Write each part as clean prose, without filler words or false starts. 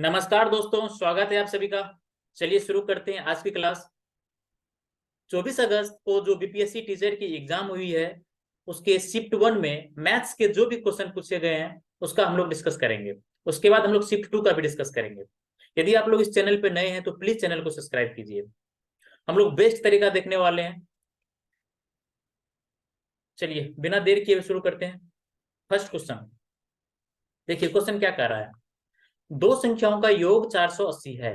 नमस्कार दोस्तों, स्वागत है आप सभी का। चलिए शुरू करते हैं आज की क्लास। 24 अगस्त को जो बीपीएससी टीचर की एग्जाम हुई है, उसके शिफ्ट 1 में मैथ्स के जो भी क्वेश्चन पूछे गए हैं उसका हम लोग डिस्कस करेंगे। उसके बाद हम लोग शिफ्ट 2 का भी डिस्कस करेंगे। यदि आप लोग इस चैनल पे नए हैं तो प्लीज चैनल को सब्सक्राइब कीजिए। हम लोग बेस्ट तरीका देखने वाले हैं। चलिए बिना देर किए शुरू करते हैं। फर्स्ट क्वेश्चन देखिए, क्वेश्चन क्या कह रहा है। दो संख्याओं का योग 480 है।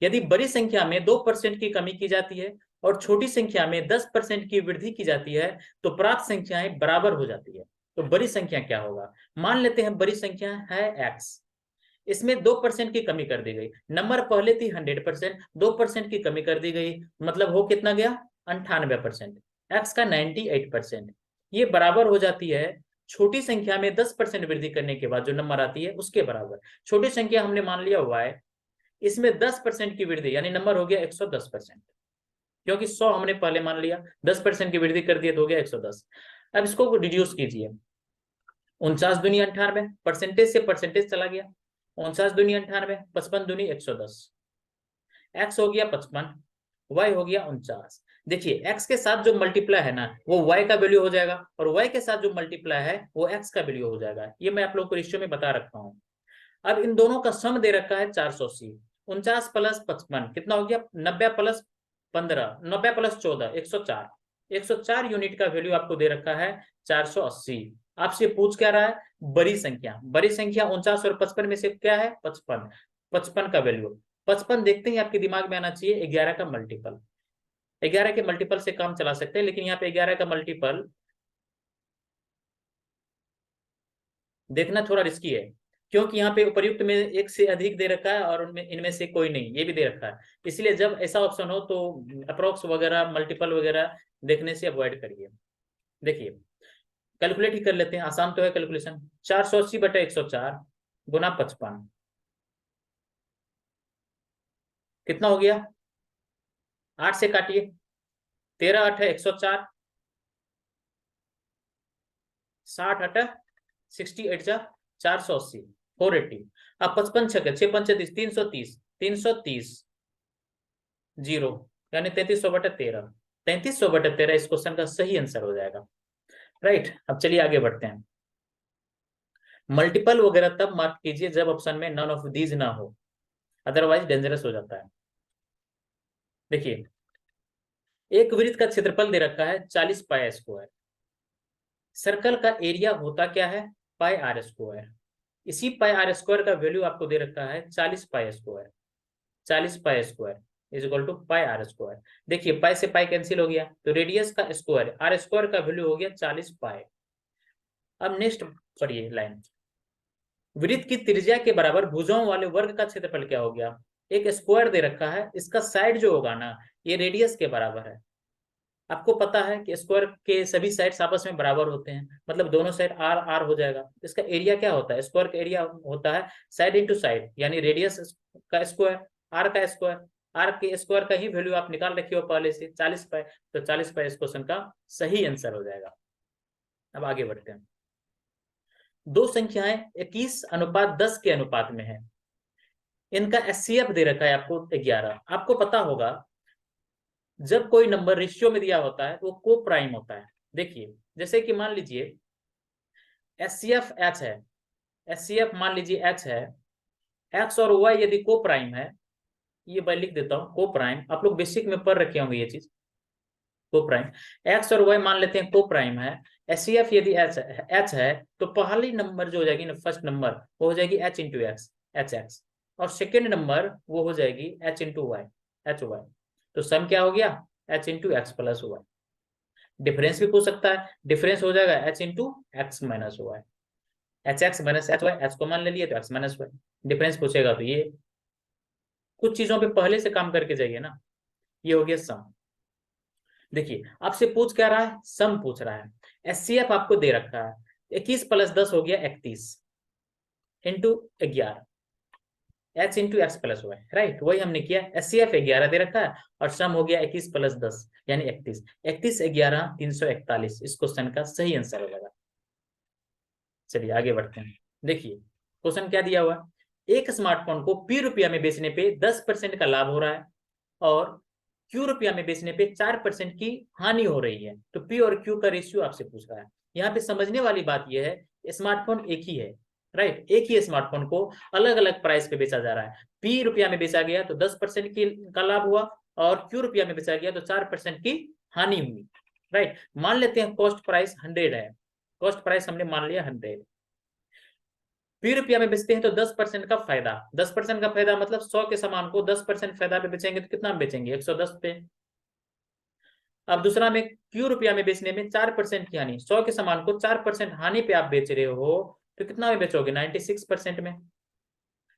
यदि बड़ी संख्या में 2% की कमी की जाती है और छोटी संख्या में 10% की वृद्धि की जाती है तो प्राप्त संख्याएं बराबर हो जाती है। तो बड़ी संख्या क्या होगा? मान लेते हैं बड़ी संख्या है x, इसमें 2% की कमी कर दी गई। नंबर पहले थी 100%, 2% की कमी कर दी गई, मतलब हो कितना गया? 98%। x का 98%। ये बराबर हो जाती है छोटी संख्या में 10% वृद्धि करने के बाद जो नंबर आती है उसके बराबर। छोटी संख्या हमने मान लिया y, इसमें 10% की वृद्धि यानी नंबर हो गया 110%, क्योंकि 100 हमने पहले मान लिया, 10% की वृद्धि कर दिया तो हो गया 110। अब इसको रिड्यूस कीजिए। 49 दूनी 98, परसेंटेज से परसेंटेज चला गया। 49 दूनी 98, 55 दूनी 110। एक्स हो गया 55, वाई हो गया 49। देखिए एक्स के साथ जो मल्टीप्लाई है ना वो वाई का वैल्यू हो जाएगा, और वाई के साथ जो मल्टीप्लाई है वो एक्स का वैल्यू हो जाएगा। ये मैं आप लोग को रेशियो में बता रखा हूँ। अब इन दोनों का सम दे रखा है 480। 49 प्लस 55 कितना हो गया? 90 प्लस 15, 90 प्लस 14, 104। 104 यूनिट का वैल्यू आपको दे रखा है 480। आपसे पूछ क्या रहा है? बड़ी संख्या। बड़ी संख्या 49 और 55 में से क्या है? 55। 55 का वैल्यू 55 देखते ही आपके दिमाग में आना चाहिए 11 का मल्टीपल। 11 के मल्टीपल से काम चला सकते हैं, लेकिन यहाँ पे 11 का मल्टीपल देखना थोड़ा रिस्की है, क्योंकि यहाँ पे उपर्युक्त में एक से अधिक दे रखा है और उनमें इनमें से कोई नहीं, ये भी दे रखा है। इसलिए जब ऐसा ऑप्शन हो तो अप्रोक्स वगैरह मल्टीपल वगैरह देखने से अवॉइड करिए। देखिए कैलकुलेट ही कर लेते हैं, आसान तो है कैलकुलेशन। 480/104 गुना 55 कितना हो गया? 8 से काटिए, 13 8 104, 60 8 68 जा 480, 480। अब 55 छके 6 पंचे 330, 330 जीरो यानी 3300/13। 3300/13 इस क्वेश्चन का सही आंसर हो जाएगा। राइट, अब चलिए आगे बढ़ते हैं। मल्टीपल वगैरह तब मार्क कीजिए जब ऑप्शन में नन ऑफ दीज ना हो, अदरवाइज डेंजरस हो जाता है। देखिए एक वृत्त का क्षेत्रफल दे रखा है 40 पाई स्क्वायर। सर्कल का एरिया होता क्या है? Pi r square. इसी पाई आर स्क्वायर का वैल्यू आपको दे रखा है 40 pi square. 40 pi square is equal to pi r square. देखिए पाई से पाई कैंसिल हो गया तो रेडियस का स्क्वायर आर स्क्वायर का वैल्यू हो गया 40 पाई। अब नेक्स्ट पढ़िए लाइन। वृत्त की त्रिज्या के बराबर भुजाओं वाले वर्ग का क्षेत्रफल क्या हो गया? एक स्क्वायर दे रखा है, इसका साइड जो होगा ना ये रेडियस के बराबर है। आपको पता है कि स्क्वायर के सभी साइड्स आपस में बराबर होते हैं, मतलब दोनों साइड आर आर हो जाएगा। इसका एरिया क्या होता है? स्क्वायर का एरिया होता है साइड इंटू साइड, यानी रेडियस का स्क्वायर आर का स्क्वायर। आर के स्क्वायर का ही वैल्यू आप निकाल रखिए हो पहले से 40 पाई, तो 40 पाई इस क्वेश्चन का सही आंसर हो जाएगा। अब आगे बढ़ते हैं। दो संख्याएं 21:10 के अनुपात में है। इनका एचसीएफ दे रखा है आपको 11। आपको पता होगा जब कोई नंबर रेशियो में दिया होता है तो वो को प्राइम होता है। देखिए जैसे कि मान लीजिए एचसीएफ एच है, एचसीएफ मान लीजिए एच है, एक्स और वाई यदि को प्राइम है, ये मैं लिख देता हूं को प्राइम, आप लोग बेसिक में पढ़ रखे होंगे ये चीज। को प्राइम एक्स और वाई मान लेते हैं को प्राइम है। एचसीएफ यदि एच है तो पहली नंबर जो हो जाएगी ना, फर्स्ट नंबर वो हो जाएगी H into X, H X, और सेकेंड नंबर वो हो जाएगी H into Y, H Y. तो सम क्या हो गया? H into X plus Y. Difference भी पूछ सकता है, डिफरेंस हो जाएगा H into X minus Y. H X minus H Y, H को मान ले लिए तो एक्स माइनस वाई। डिफरेंस पूछेगा तो ये कुछ चीजों पे पहले से काम करके जाइए ना। ये हो गया सम। देखिए आपसे पूछ क्या रहा है? सम पूछ रहा है। एचसीएफ आपको दे रखा है 21 + 10 हो गया 31 into 11, H into X plus Y. Right, वही हमने किया। एचसीएफ 11 दे रखा है और सम हो गया 21 + 10 यानी 31। 31 11 341 इस क्वेश्चन का सही आंसर हो जाएगा। चलिए आगे बढ़ते हैं। देखिए क्वेश्चन क्या दिया हुआ है। एक स्मार्टफोन को पी रुपया में बेचने पे 10% का लाभ हो रहा है और क्यू रुपया में बेचने पे 4% की हानि हो रही है। तो पी और क्यू का रेशियो आपसे पूछ रहा है। यहाँ पे समझने वाली बात यह है, स्मार्टफोन एक ही है, राइट, एक ही स्मार्टफोन को अलग अलग प्राइस पे बेचा जा रहा है। पी रुपया में बेचा गया तो 10% की का लाभ हुआ और क्यू रुपया में बेचा गया तो 4% की हानि हुई, राइट। मान लेते हैं कॉस्ट प्राइस 100 है, कॉस्ट प्राइस हमने मान लिया 100, पी रुपया में बेचते हैं तो 10% का फायदा, 10% का फायदा मतलब 100 के सामान को 10% फायदा पे बेचेंगे तो कितना में बेचेंगे, 110 पे। अब दूसरा में क्यू रुपया में बेचने में 4% की हानि, 100 के सामान को 4% हानि पे आप बेच रहे हो तो कितना में बेचोगे, 96% में।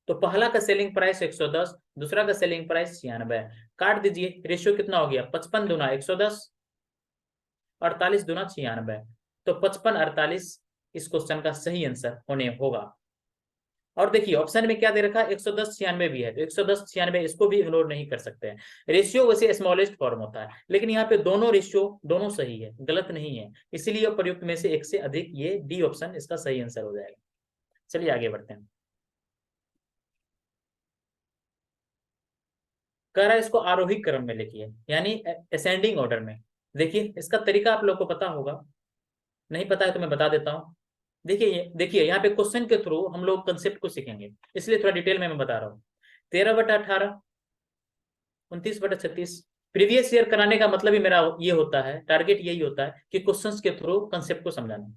तो पहला का सेलिंग प्राइस 110, दूसरा का सेलिंग प्राइस 96, काट दीजिए, रेशियो कितना हो गया, 55 दूना 110, 48 दूना 96, तो 55 48 इस क्वेश्चन का सही आंसर होने होगा। और देखिए ऑप्शन में क्या दे रखा है, 110 96 भी है, तो 110 96 इसको भी इग्नोर नहीं कर सकते हैं। रेशियो वैसे स्मॉलेस्ट फॉर्म होता है, लेकिन यहाँ पे दोनों रेशियो दोनों सही है, गलत नहीं है, इसीलिए प्रयुक्त में से एक से अधिक, ये डी ऑप्शन इसका सही आंसर हो जाएगा। चलिए आगे बढ़ते हैं। कह रहा है इसको आरोही क्रम में लिखिए, यानी असेंडिंग ऑर्डर में। देखिए इसका तरीका आप लोग को पता होगा, नहीं पता है तो मैं बता देता हूँ। देखिए यहाँ पे क्वेश्चन के थ्रू हम लोग कंसेप्ट को सीखेंगे, इसलिए थोड़ा डिटेल में मैं बता रहा हूँ। 13/18, 29/36, प्रीवियस ईयर कराने का मतलब ही मेरा ये होता है, टारगेट यही होता है कि क्वेश्चंस के थ्रू कंसेप्ट को समझाना।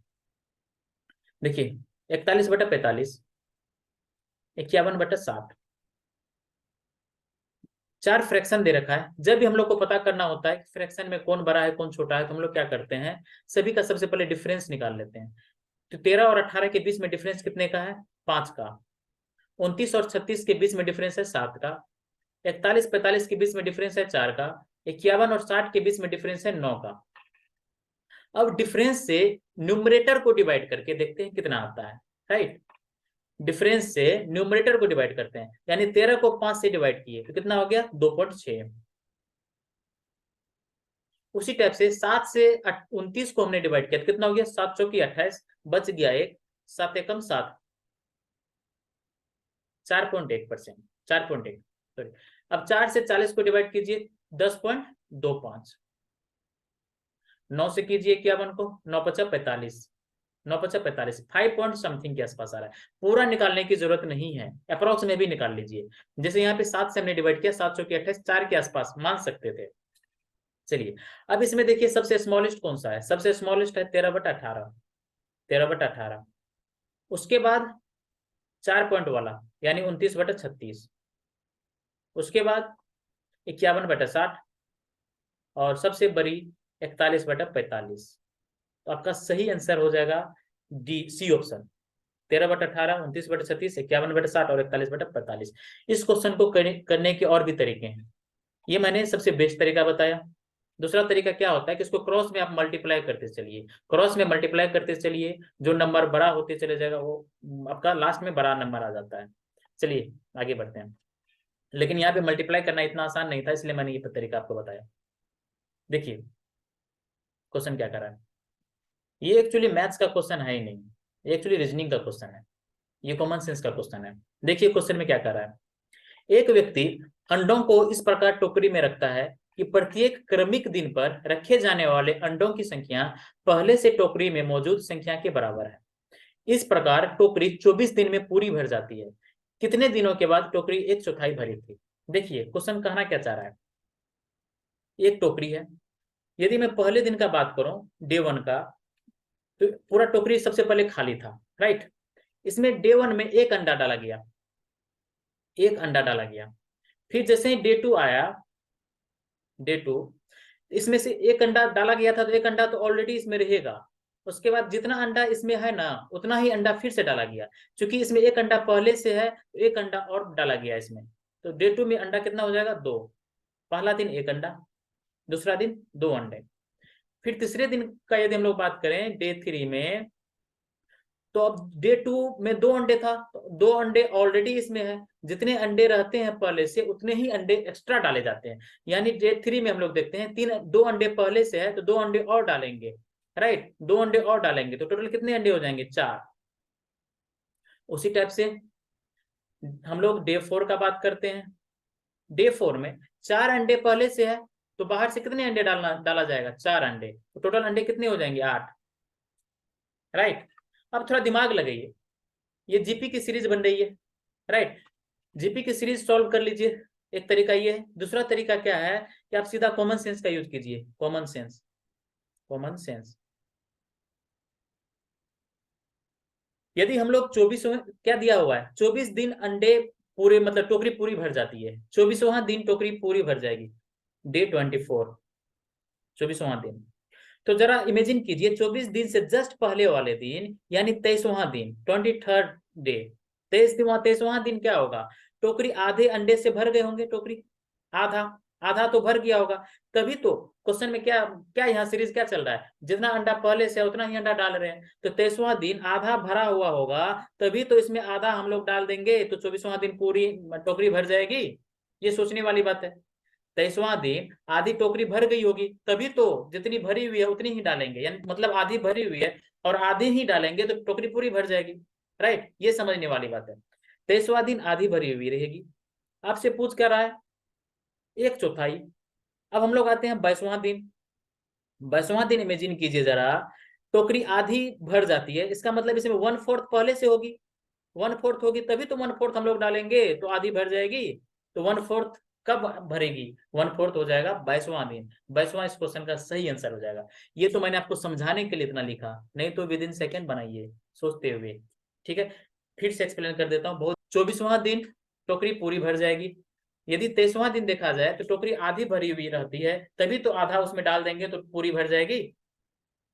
देखिए 41/45, 51/60, चार फ्रैक्शन दे रखा है। जब भी हम लोग को पता करना होता है कि फ्रैक्शन में कौन बड़ा है कौन छोटा है, तो हम लोग क्या करते हैं, सभी का सबसे पहले डिफरेंस निकाल लेते हैं। तो 13 और 18 के बीच में डिफरेंस कितने का है, 5 का। 29 और 36 के बीच में डिफरेंस है 7 का। 41 45 के बीच में डिफरेंस है 4 का। 51 और 60 के बीच में डिफरेंस है 9 का। अब डिफरेंस से न्यूमरेटर को डिवाइड करके देखते हैं कितना आता है, राइट। डिफरेंस से न्यूमरेटर को डिवाइड करते हैं, यानी 13 को 5 से डिवाइड किए तो कितना हो गया, 2.6। उसी टाइप से 7 से 29 को हमने डिवाइड किया तो कितना हो गया, 7 चौकी 28, बच गया एक, 7 एकम 7, 4.1%, 4.1 सॉरी। अब 4 से 40 को डिवाइड कीजिए 10.25, 9 से कीजिए 51 को, 9×5=45, 9×5=45, 5 पॉइंट समथिंग के आसपास आ रहा है। पूरा निकालने की जरूरत नहीं है, अप्रोक्स में भी निकाल लीजिए। जैसे यहाँ पे 7 से हमने डिवाइड किया, 7 चौकी 28, 4 के आसपास मान सकते थे। चलिए अब इसमें देखिए सबसे स्मॉलेस्ट कौन सा है, सबसे स्मॉलेस्ट है 13/18, 13/18। उसके बाद 4 पॉइंट वाला यानी 29/36, उसके बाद 51/60 और सबसे बड़ी 41/45। तो आपका सही आंसर हो जाएगा डी, सी ऑप्शन, 13/18, 29/36, 51/60 और 41/45। इस क्वेश्चन को करने के और भी तरीके हैं, ये मैंने सबसे बेस्ट तरीका बताया। दूसरा तरीका क्या होता है कि इसको क्रॉस में आप मल्टीप्लाई करते चलिए, क्रॉस में मल्टीप्लाई करते चलिए, जो नंबर बड़ा होते चले जाएगा वो आपका लास्ट में बड़ा नंबर आ जाता है। चलिए आगे बढ़ते हैं, लेकिन यहाँ पे मल्टीप्लाई करना इतना आसान नहीं था, इसलिए मैंने ये तरीका आपको बताया। देखिए क्वेश्चन क्या कर रहा है, ये एक्चुअली मैथ्स का क्वेश्चन है ही नहीं, ये एक्चुअली रीजनिंग का क्वेश्चन है, ये कॉमन सेंस का क्वेश्चन है। देखिए क्वेश्चन में क्या कर रहा है, एक व्यक्ति अंडों को इस प्रकार टोकरी में रखता है कि प्रत्येक क्रमिक दिन पर रखे जाने वाले अंडों की संख्या पहले से टोकरी में मौजूद संख्या के बराबर है। इस प्रकार टोकरी 24 दिन में पूरी भर जाती है। कितने दिनों के बाद टोकरी 1/4 भरी थी। देखिए क्वेश्चन कहना क्या चाह रहा है, एक टोकरी है, यदि मैं पहले दिन का बात करूं, डे 1 का, तो पूरा टोकरी सबसे पहले खाली था, राइट। इसमें डे 1 में एक अंडा डाला गया, एक अंडा डाला गया। फिर जैसे ही डे 2 आया, डे 2, इसमें से एक अंडा डाला गया था तो एक अंडा तो ऑलरेडी इसमें रहेगा। उसके बाद जितना अंडा इसमें है ना, उतना ही अंडा फिर से डाला गया, क्योंकि इसमें एक अंडा पहले से है तो एक अंडा और डाला गया इसमें। तो डे 2 में अंडा कितना हो जाएगा, 2। पहला दिन एक अंडा, दूसरा दिन 2 अंडे। फिर तीसरे दिन का यदि हम लोग बात करें, डे 3 में, तो अब डे 2 में 2 अंडे था, तो 2 अंडे ऑलरेडी इसमें है, जितने अंडे रहते हैं पहले से उतने ही अंडे एक्स्ट्रा डाले जाते हैं। यानी डे 3 में हम लोग देखते हैं 2 अंडे पहले से है तो 2 अंडे और डालेंगे, राइट, 2 अंडे और डालेंगे तो टोटल कितने अंडे हो जाएंगे, 4। उसी टाइप से हम लोग डे 4 का बात करते हैं। डे 4 में 4 अंडे पहले से है, तो बाहर से कितने अंडे डाला जाएगा? 4 अंडे, तो टोटल अंडे कितने हो जाएंगे? 8। राइट। अब थोड़ा दिमाग लगाइए, ये जीपी की सीरीज बन रही है, राइट। जीपी की सीरीज सॉल्व कर लीजिए। एक तरीका ये है। दूसरा तरीका क्या है कि आप सीधा कॉमन सेंस का यूज कीजिए। Common sense, common sense. यदि हम लोग 24 क्या दिया हुआ है, 24 दिन अंडे पूरे, मतलब टोकरी पूरी भर जाती है, 24वां दिन टोकरी पूरी भर जाएगी। डे 24, 24वां दिन। तो जरा इमेजिन कीजिए 24 दिन से जस्ट पहले वाले दिन, यानी 23वां दिन, 23rd डे। 23वां दिन क्या होगा? टोकरी आधे अंडे से भर गए होंगे, टोकरी आधा, आधा तो भर गया होगा। तभी तो क्वेश्चन में क्या क्या यहाँ सीरीज क्या चल रहा है, जितना अंडा पहले से है उतना ही अंडा डाल रहे हैं। तो 23वां दिन आधा भरा हुआ होगा, तभी तो इसमें आधा हम लोग डाल देंगे, तो 24वां दिन पूरी टोकरी भर जाएगी। ये सोचने वाली बात है। 23वां दिन आधी टोकरी भर गई होगी, तभी तो जितनी भरी हुई है उतनी ही डालेंगे, यानी मतलब आधी भरी हुई है और आधी ही डालेंगे तो टोकरी पूरी भर जाएगी। राइट, ये समझने वाली बात है। 23वां दिन आधी भरी हुई रहेगी। आपसे पूछ क्या रहा है? 1/4। अब हम लोग आते हैं 22वां दिन। 22वां दिन इमेजिन कीजिए जरा, टोकरी आधी भर जाती है, इसका मतलब इसमें 1/4 पहले से होगी। 1/4 होगी तभी तो 1/4 हम लोग डालेंगे, तो आधी भर जाएगी। तो 1/4 कब भरेगी? 1/4 हो जाएगा 22वां दिन। 22वां इस क्वेश्चन का सही आंसर हो जाएगा। ये तो मैंने आपको समझाने के लिए इतना लिखा, नहीं तो विद इन सेकेंड बनाइए सोचते हुए। ठीक है, फिर से एक्सप्लेन कर देता हूँ। बहुत 24वां दिन टोकरी पूरी भर जाएगी। यदि 23वां दिन देखा जाए तो टोकरी आधी भरी हुई रहती है, तभी तो आधा उसमें डाल देंगे तो पूरी भर जाएगी।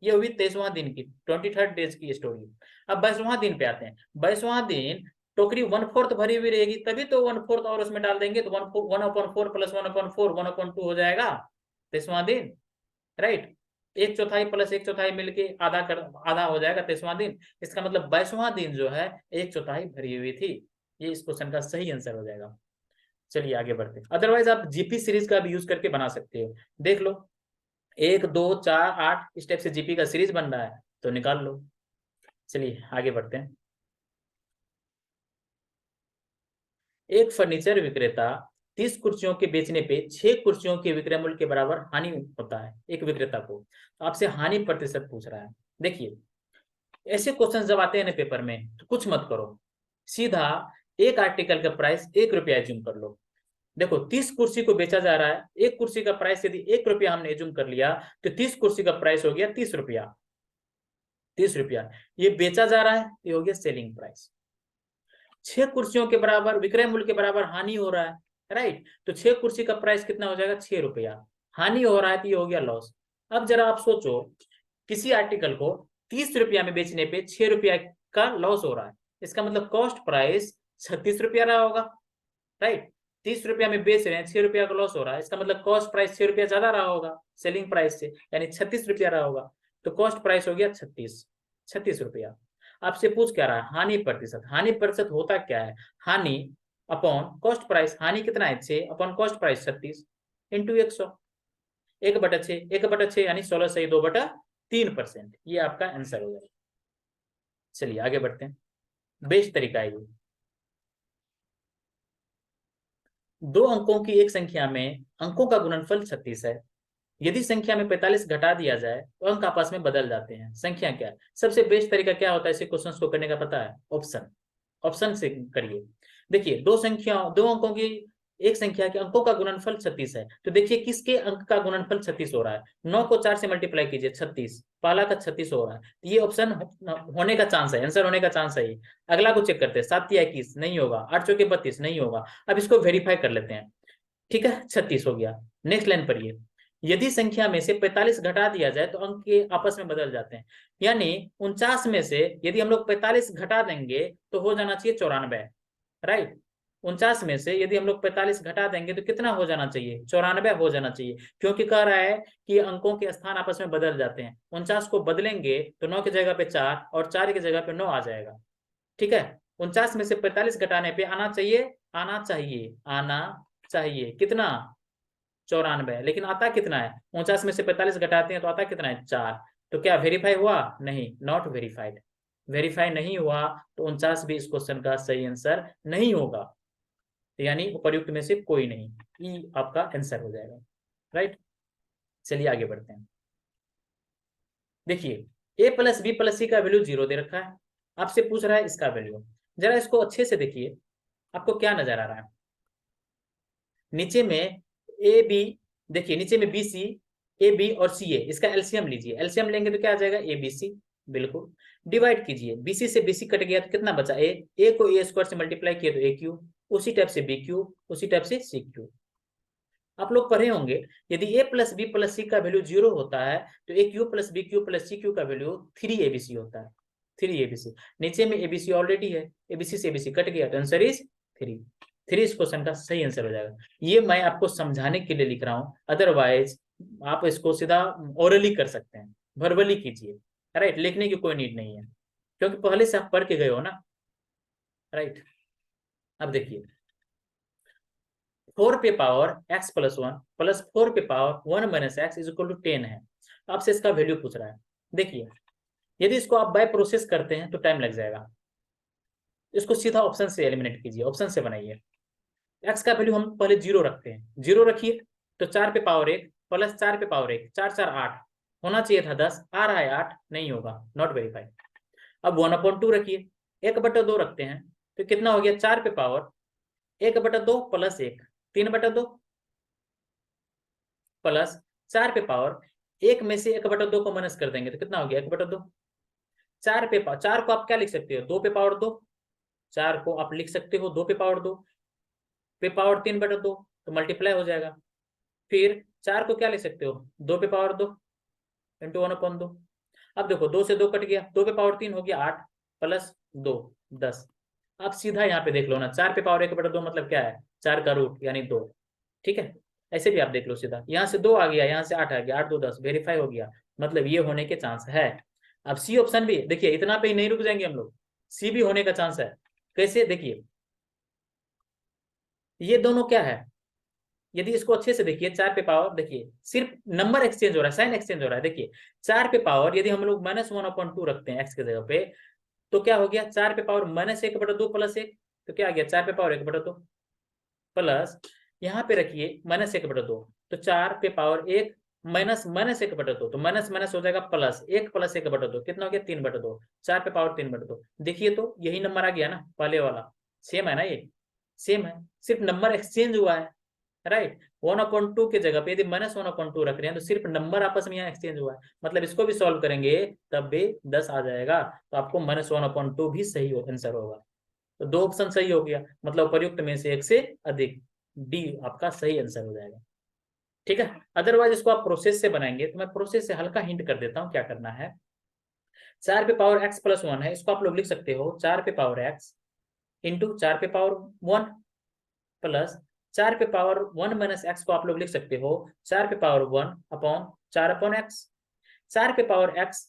ये हुई 23वां दिन की, 23rd डेज की स्टोरी। अब 22वां दिन पे आते हैं। 22वां दिन टोकरी 1/4 भरी हुई रहेगी, तभी तो 1/4 और उसमें डाल देंगे, तो 1/4 प्लस 1/4 1/2 हो जाएगा 23वां दिन। राइट, 1/4 प्लस 1/4 मिलके आधा हो जाएगा 23वां दिन। इसका मतलब 22वां दिन जो है 1/4 भरी हुई थी। ये इस क्वेश्चन का सही आंसर हो जाएगा। चलिए आगे बढ़ते हैं। अदरवाइज आप जीपी सीरीज का भी यूज करके बना सकते हो। देख लो, 1 2 4 8 इस टाइप से जीपी का सीरीज बन रहा है, तो निकाल लो। चलिए आगे बढ़ते हैं। एक फर्नीचर विक्रेता 30 कुर्सियों के बेचने पे 6 कुर्सियों के विक्रय मूल्य के बराबर हानि होता है एक विक्रेता को। तो आपसे हानि प्रतिशत पूछ रहा है। देखिए, ऐसे क्वेश्चन जब आते हैं ना पेपर में, तो कुछ मत करो, सीधा एक आर्टिकल का प्राइस 1 रुपया एज्यूम कर लो। देखो, 30 कुर्सी को बेचा जा रहा है, एक कुर्सी का प्राइस यदि 1 रुपया हमने एज्यूम कर लिया, तो 30 कुर्सी का प्राइस हो गया 30 रुपया। 30 रुपया ये बेचा जा रहा है, ये हो गया सेलिंग प्राइस। 6 कुर्सियों के बराबर विक्रय मूल्य के बराबर हानि हो रहा है, राइट। तो 6 कुर्सी का प्राइस कितना हो जाएगा? 6 रुपया। हानि हो रहा है तो ये हो गया लॉस। अब जरा आप सोचो, किसी आर्टिकल को 30 रुपया में बेचने पे 6 रुपया का लॉस हो रहा है, इसका मतलब कॉस्ट प्राइस 36 रुपया रहा होगा, राइट। 30 रुपया में बेच रहे हैं, 6 रुपया का लॉस हो रहा है, इसका मतलब कॉस्ट प्राइस 6 रुपया ज्यादा रहा होगा सेलिंग प्राइस से, यानी 36 रुपया रहा होगा। तो कॉस्ट प्राइस हो गया 36 रुपया। आपसे पूछ क्या रहा है? हानि प्रतिशत। हानि प्रतिशत होता क्या है? हानि अपॉन कॉस्ट प्राइस। हानि कितना है? 6 अपॉन कॉस्ट प्राइस 36 इंटू 100। 1/6, 1/6 यानी 16 से 2/3%। ये आपका आंसर हो जाएगा। चलिए आगे बढ़ते हैं। बेस्ट तरीका है ये। दो अंकों की एक संख्या में अंकों का गुणनफल 36 है। यदि संख्या में 45 घटा दिया जाए तो अंक आपस में बदल जाते हैं। संख्या क्या है? सबसे बेस्ट तरीका क्या होता है ऐसे क्वेश्चंस को करने का? पता है? ऑप्शन। ऑप्शन से करिए। देखिए, दो अंकों की एक संख्या के अंकों का गुणनफल 36 है, तो देखिए किसके अंक का गुणनफल 36 हो रहा है। 9 को 4 से मल्टीप्लाई कीजिए, 36, पहला का 36 हो रहा है, तो ये ऑप्शन होने का चांस है, आंसर होने का चांस है ये। अगला को चेक करते हैं, 7 या 21 नहीं होगा, 8 चौके 32 नहीं होगा। अब इसको वेरीफाई कर लेते हैं। ठीक है, 36 हो गया। नेक्स्ट लाइन पढ़िए। यदि संख्या में से 45 घटा दिया जाए तो अंक के आपस में बदल जाते हैं। यानी 49 में से यदि हम लोग 45 घटा देंगे तो हो जाना चाहिए 94, राइट। 49 में से यदि हम लोग 45 घटा देंगे तो कितना हो जाना चाहिए? 94 हो जाना चाहिए, क्योंकि कह रहा है कि अंकों के स्थान आपस में बदल जाते हैं। 49 को बदलेंगे तो 9 की जगह पे 4 और 4 की जगह पे 9 आ जाएगा। ठीक है, 49 में से 45 घटाने पे आना चाहिए, आना चाहिए, आना चाहिए कितना? 94। लेकिन आता कितना है? 49 में से 45 घटाते हैं तो आता कितना है? 4। तो क्या वेरीफाई हुआ? नहीं, नॉट वेरीफाइड। वेरीफाई नहीं हुआ तो 49 भी इस क्वेश्चन का सही आंसर नहीं होगा, यानी उपर्युक्त में से कोई नहीं, ई आपका आंसर हो जाएगा। राइट, चलिए आगे बढ़ते हैं। देखिए a plus B plus C का वैल्यू 0 दे रखा है, आपसे पूछ रहा है इसका वैल्यू। जरा इसको अच्छे से देखिए, आपको क्या नजर आ रहा है। नीचे में ए बी, देखिए नीचे में बी सी, ए बी और सी ए, इसका एलसीएम लीजिए। एलसीएम लेंगे तो क्या आ जाएगा, ए बी सी। बिल्कुल, डिवाइड कीजिए, बीसी से बीसी कट गया तो कितना बचा, ए को ए स्क्वायर से मल्टीप्लाई किया तो ए क्यू, उसी टाइप से बी क्यू, उसी टाइप से सी क्यू। आप लोग पढ़े होंगे, यदि A plus B plus C का वैल्यू 0 होता है तो A cube plus B cube plus C cube का वैल्यू 3 एबीसी होता है। 3 एबीसी, नीचे में एबीसी ऑलरेडी है, एबीसी से एबीसी कट गया तो आंसर इज 3। 3 इस क्वेश्चन का सही आंसर हो जाएगा। ये मैं आपको समझाने के लिए लिख रहा हूं, अदरवाइज आप इसको सीधा ओरली कर सकते हैं, वर्बली कीजिए। राइट, लिखने की कोई नीड नहीं है, क्योंकि पहले से आप पढ़ के गए हो ना। राइट, अब देखिए 4 पे पावर x प्लस 1 प्लस 4 पे power 1 minus X is equal to 10 है। आपसे इसका वैल्यू पूछ रहा है। देखिए यदि इसको आप बाय प्रोसेस करते हैं तो टाइम लग जाएगा, इसको सीधा ऑप्शन से एलिमिनेट कीजिए, ऑप्शन से बनाइए। x का वैल्यू हम पहले 0 रखते हैं, 0 रखिए तो 4 पे पावर 1 प्लस 4 पे पावर 1, 4 4 8, होना चाहिए था 10, आ रहा है 8, नहीं होगा, नॉट वेरीफाई। अब 1/2 रखिए, 1/2 रखते हैं तो कितना हो गया, 4 पे पावर 1/2 प्लस 1, 3/2 प्लस 4 पे पावर 1 में से 1/2 को माइनस कर देंगे तो कितना हो गया, 1/2। 4 पे पावर, 4 को आप क्या लिख सकते हो, 2 पे पावर 2, 4 को आप लिख सकते हो 2 पे पावर 2, पे पावर 3/2 तो मल्टीप्लाई हो जाएगा। फिर 4 को क्या लिख सकते हो, 2 पे पावर 2 इंटू 1/2। अब देखो 2 से 2 कट गया, 2 पे पावर 3 हो गया 8 प्लस 2 10। आप सीधा यहाँ पे देख लो ना, 4 पे पावर 1/2 मतलब क्या है, 4 का रूट यानी 2। ठीक है, ऐसे भी आप देख लो सीधा, यहाँ से 2 आ गया, यहाँ से 8 आ गया, 8 2 10, वेरीफाई हो गया, मतलब ये होने के चांस है। अब सी ऑप्शन भी देखिए, इतना पे ही नहीं रुक जाएंगे हम लोग, सी भी होने का चांस है। कैसे, देखिए ये दोनों क्या है, यदि इसको अच्छे से देखिए, 4 पे पावर, देखिए सिर्फ नंबर एक्सचेंज हो रहा है, साइन एक्सचेंज हो रहा है। देखिए 4 पे पावर यदि हम लोग -1/2 रखते हैं एक्स के जगह पे, तो क्या हो गया, 4 पे पावर -1/2 प्लस 1, तो क्या आ गया, 4 पे पावर 1/2 प्लस, यहाँ पे रखिए -1/2, तो 4 पे पावर 1 माइनस -1/2, तो माइनस माइनस हो जाएगा प्लस, 1 प्लस 1/2 कितना हो गया, 3/2, 4 पे पावर 3/2। देखिए तो यही नंबर आ गया ना, पहले वाला सेम है ना, ये सेम है, सिर्फ नंबर एक्सचेंज हुआ है। राइट, 1/2 की जगह पे यदि -1/2 रख रहे हैं तो सिर्फ नंबर आपस में यहाँ एक्सचेंज हुआ है, मतलब इसको भी सॉल्व करेंगे तब भी 10 आ जाएगा, तो आपको -1/2 भी सही आंसर होगा। तो 2 ऑप्शन सही हो गया, मतलब उपर्युक्त में से एक से अधिक, डी आपका सही आंसर हो जाएगा। ठीक है, अदरवाइज इसको आप प्रोसेस से बनाएंगे, तो मैं प्रोसेस से हल्का हिंट कर देता हूं क्या करना है। 4 पे पावर x प्लस 1 है, इसको आप लोग लिख सकते हो 4 पे पावर x इंटू 4 पे पावर 1 प्लस 4 पे पावर 1 माइनस एक्स को आप लोग लिख सकते हो 4 पे पावर 1 अपॉन 4/x। 4 पे पावर x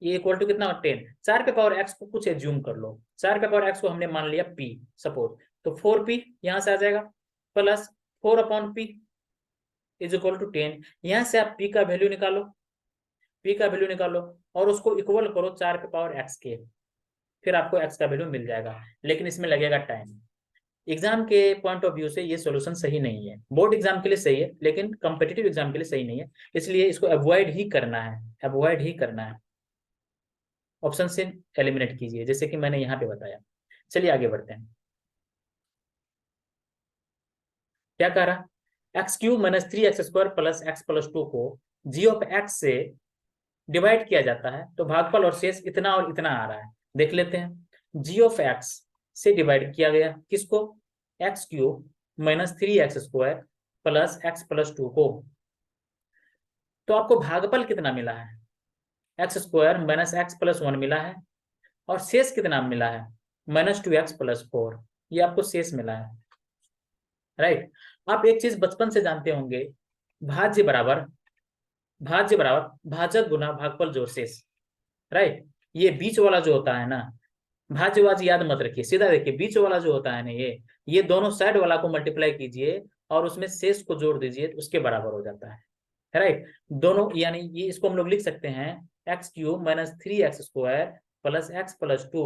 ये इक्वल टू कितना, 10। 4 पे पावर x को कुछ एज्यूम कर लो, 4 पे पावर x को हमने मान लिया p सपोज, तो 4p यहां से आ जाएगा plus 4/p is equal to 10। यहां से आप p का वैल्यू निकालो, p का वैल्यू निकालो और उसको इक्वल करो 4 पे पावर x के, फिर आपको x का वैल्यू मिल जाएगा, लेकिन इसमें लगेगा टाइम। एग्जाम के पॉइंट ऑफ व्यू से ये सॉल्यूशन सही नहीं है, बोर्ड एग्जाम के लिए सही है लेकिन कॉम्पिटिटिव एग्जाम के लिए सही नहीं है, इसलिए इसको अवॉइड ही करना है, अवॉइड ही करना है। ऑप्शन से एलिमिनेट कीजिए जैसे कि मैंने यहाँ पे बताया। चलिए आगे बढ़ते हैं, क्या कह रहा, x³ - 3x² plus x plus 2 को g ऑफ x से डिवाइड किया जाता है तो भागफल और शेष इतना और इतना आ रहा है। देख लेते हैं, g ऑफ x से डिवाइड किया गया किसको, x³ - 3x² plus x plus 2 को, तो आपको भागफल कितना मिला है, x² माइनस x प्लस 1 मिला है, और शेष कितना मिला है, -2x प्लस 4, ये आपको शेष मिला है। राइट, आप एक चीज बचपन से जानते होंगे, भाज्य बराबर, भाज्य बराबर भाजक गुना भागफल जोड़ शेष। राइट, ये बीच वाला जो होता है ना, भाज्यवाज याद मत रखिए, सीधा देखिए बीच वाला जो होता है ना, ये दोनों साइड वाला को मल्टीप्लाई कीजिए और उसमें शेष को जोड़ दीजिए तो उसके बराबर हो जाता है। राइट, दोनों यानी ये, इसको हम लोग लिख सकते हैं x³ - 3x² plus x plus 2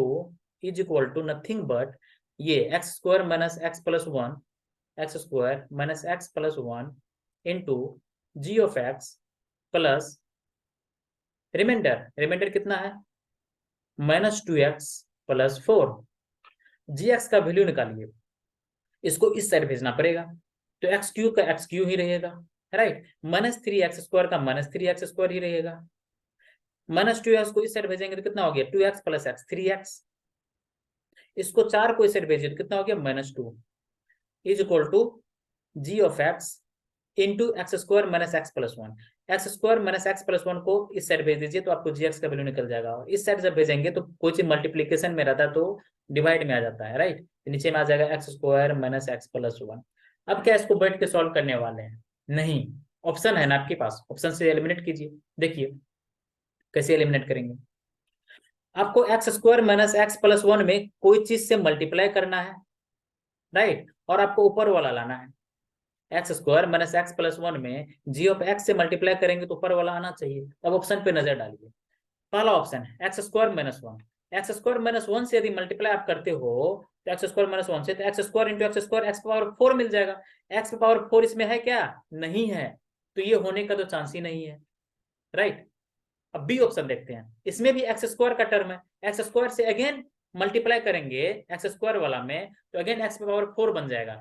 is equal to nothing but ये x square minus x plus 1, x square minus x plus 1 into g of x plus remainder कितना है -2x प्लस 4। जी एक्स का वैल्यू निकालिए, इसको इस side भेजना पड़ेगा, तो एक्स क्यू का एक्स क्यू ही रहेगा, राइट। -3x² का -3x² ही रहेगा। -2x को इस साइड भेजेंगे तो कितना हो गया 2x प्लस एक्स 3x। इसको 4 को इस साइड भेजिए तो कितना हो गया -2 is equal to G of X into X square minus x plus 1। X square minus x plus 1 को इस साइड भेज दीजिए तो आपको जी एक्स का वैल्यू निकल जाएगा। और इस साइड जब भेजेंगे तो कोई चीज मल्टीप्लीकेशन में रहता है तो डिवाइड में आ जाता है, राइट। तो नीचे में आ जाएगा x square minus x plus 1। अब क्या इसको बैठ के सॉल्व करने वाले हैं? नहीं, ऑप्शन है ना आपके पास, ऑप्शन से एलिमिनेट कीजिए। देखिए कैसे एलिमिनेट करेंगे। आपको x square minus x plus 1 में कोई चीज से मल्टीप्लाई करना है, राइट, और आपको ऊपर वाला लाना है। X square minus x plus 1 में जी ऑफ एक्स से मल्टीप्लाई करेंगे तो ऊपर वाला आना चाहिए। अब ऑप्शन पे नजर डालिए, पहला ऑप्शन है x square minus 1। X square minus 1 से यदि मल्टीप्लाई आप करते हो तो एक्स स्क्वायर माइनस 1 से, तो x square into X square x power 4 मिल जाएगा। एक्स पावर 4 इसमें है क्या? नहीं है, तो ये होने का तो चांस ही नहीं है, राइट। अब बी ऑप्शन देखते हैं, इसमें भी एक्स स्क्वायर का टर्म है, एक्स स्क्वायर से अगेन मल्टीप्लाई करेंगे एक्स स्क्वायर वाला में तो अगेन एक्स पावर 4 बन जाएगा।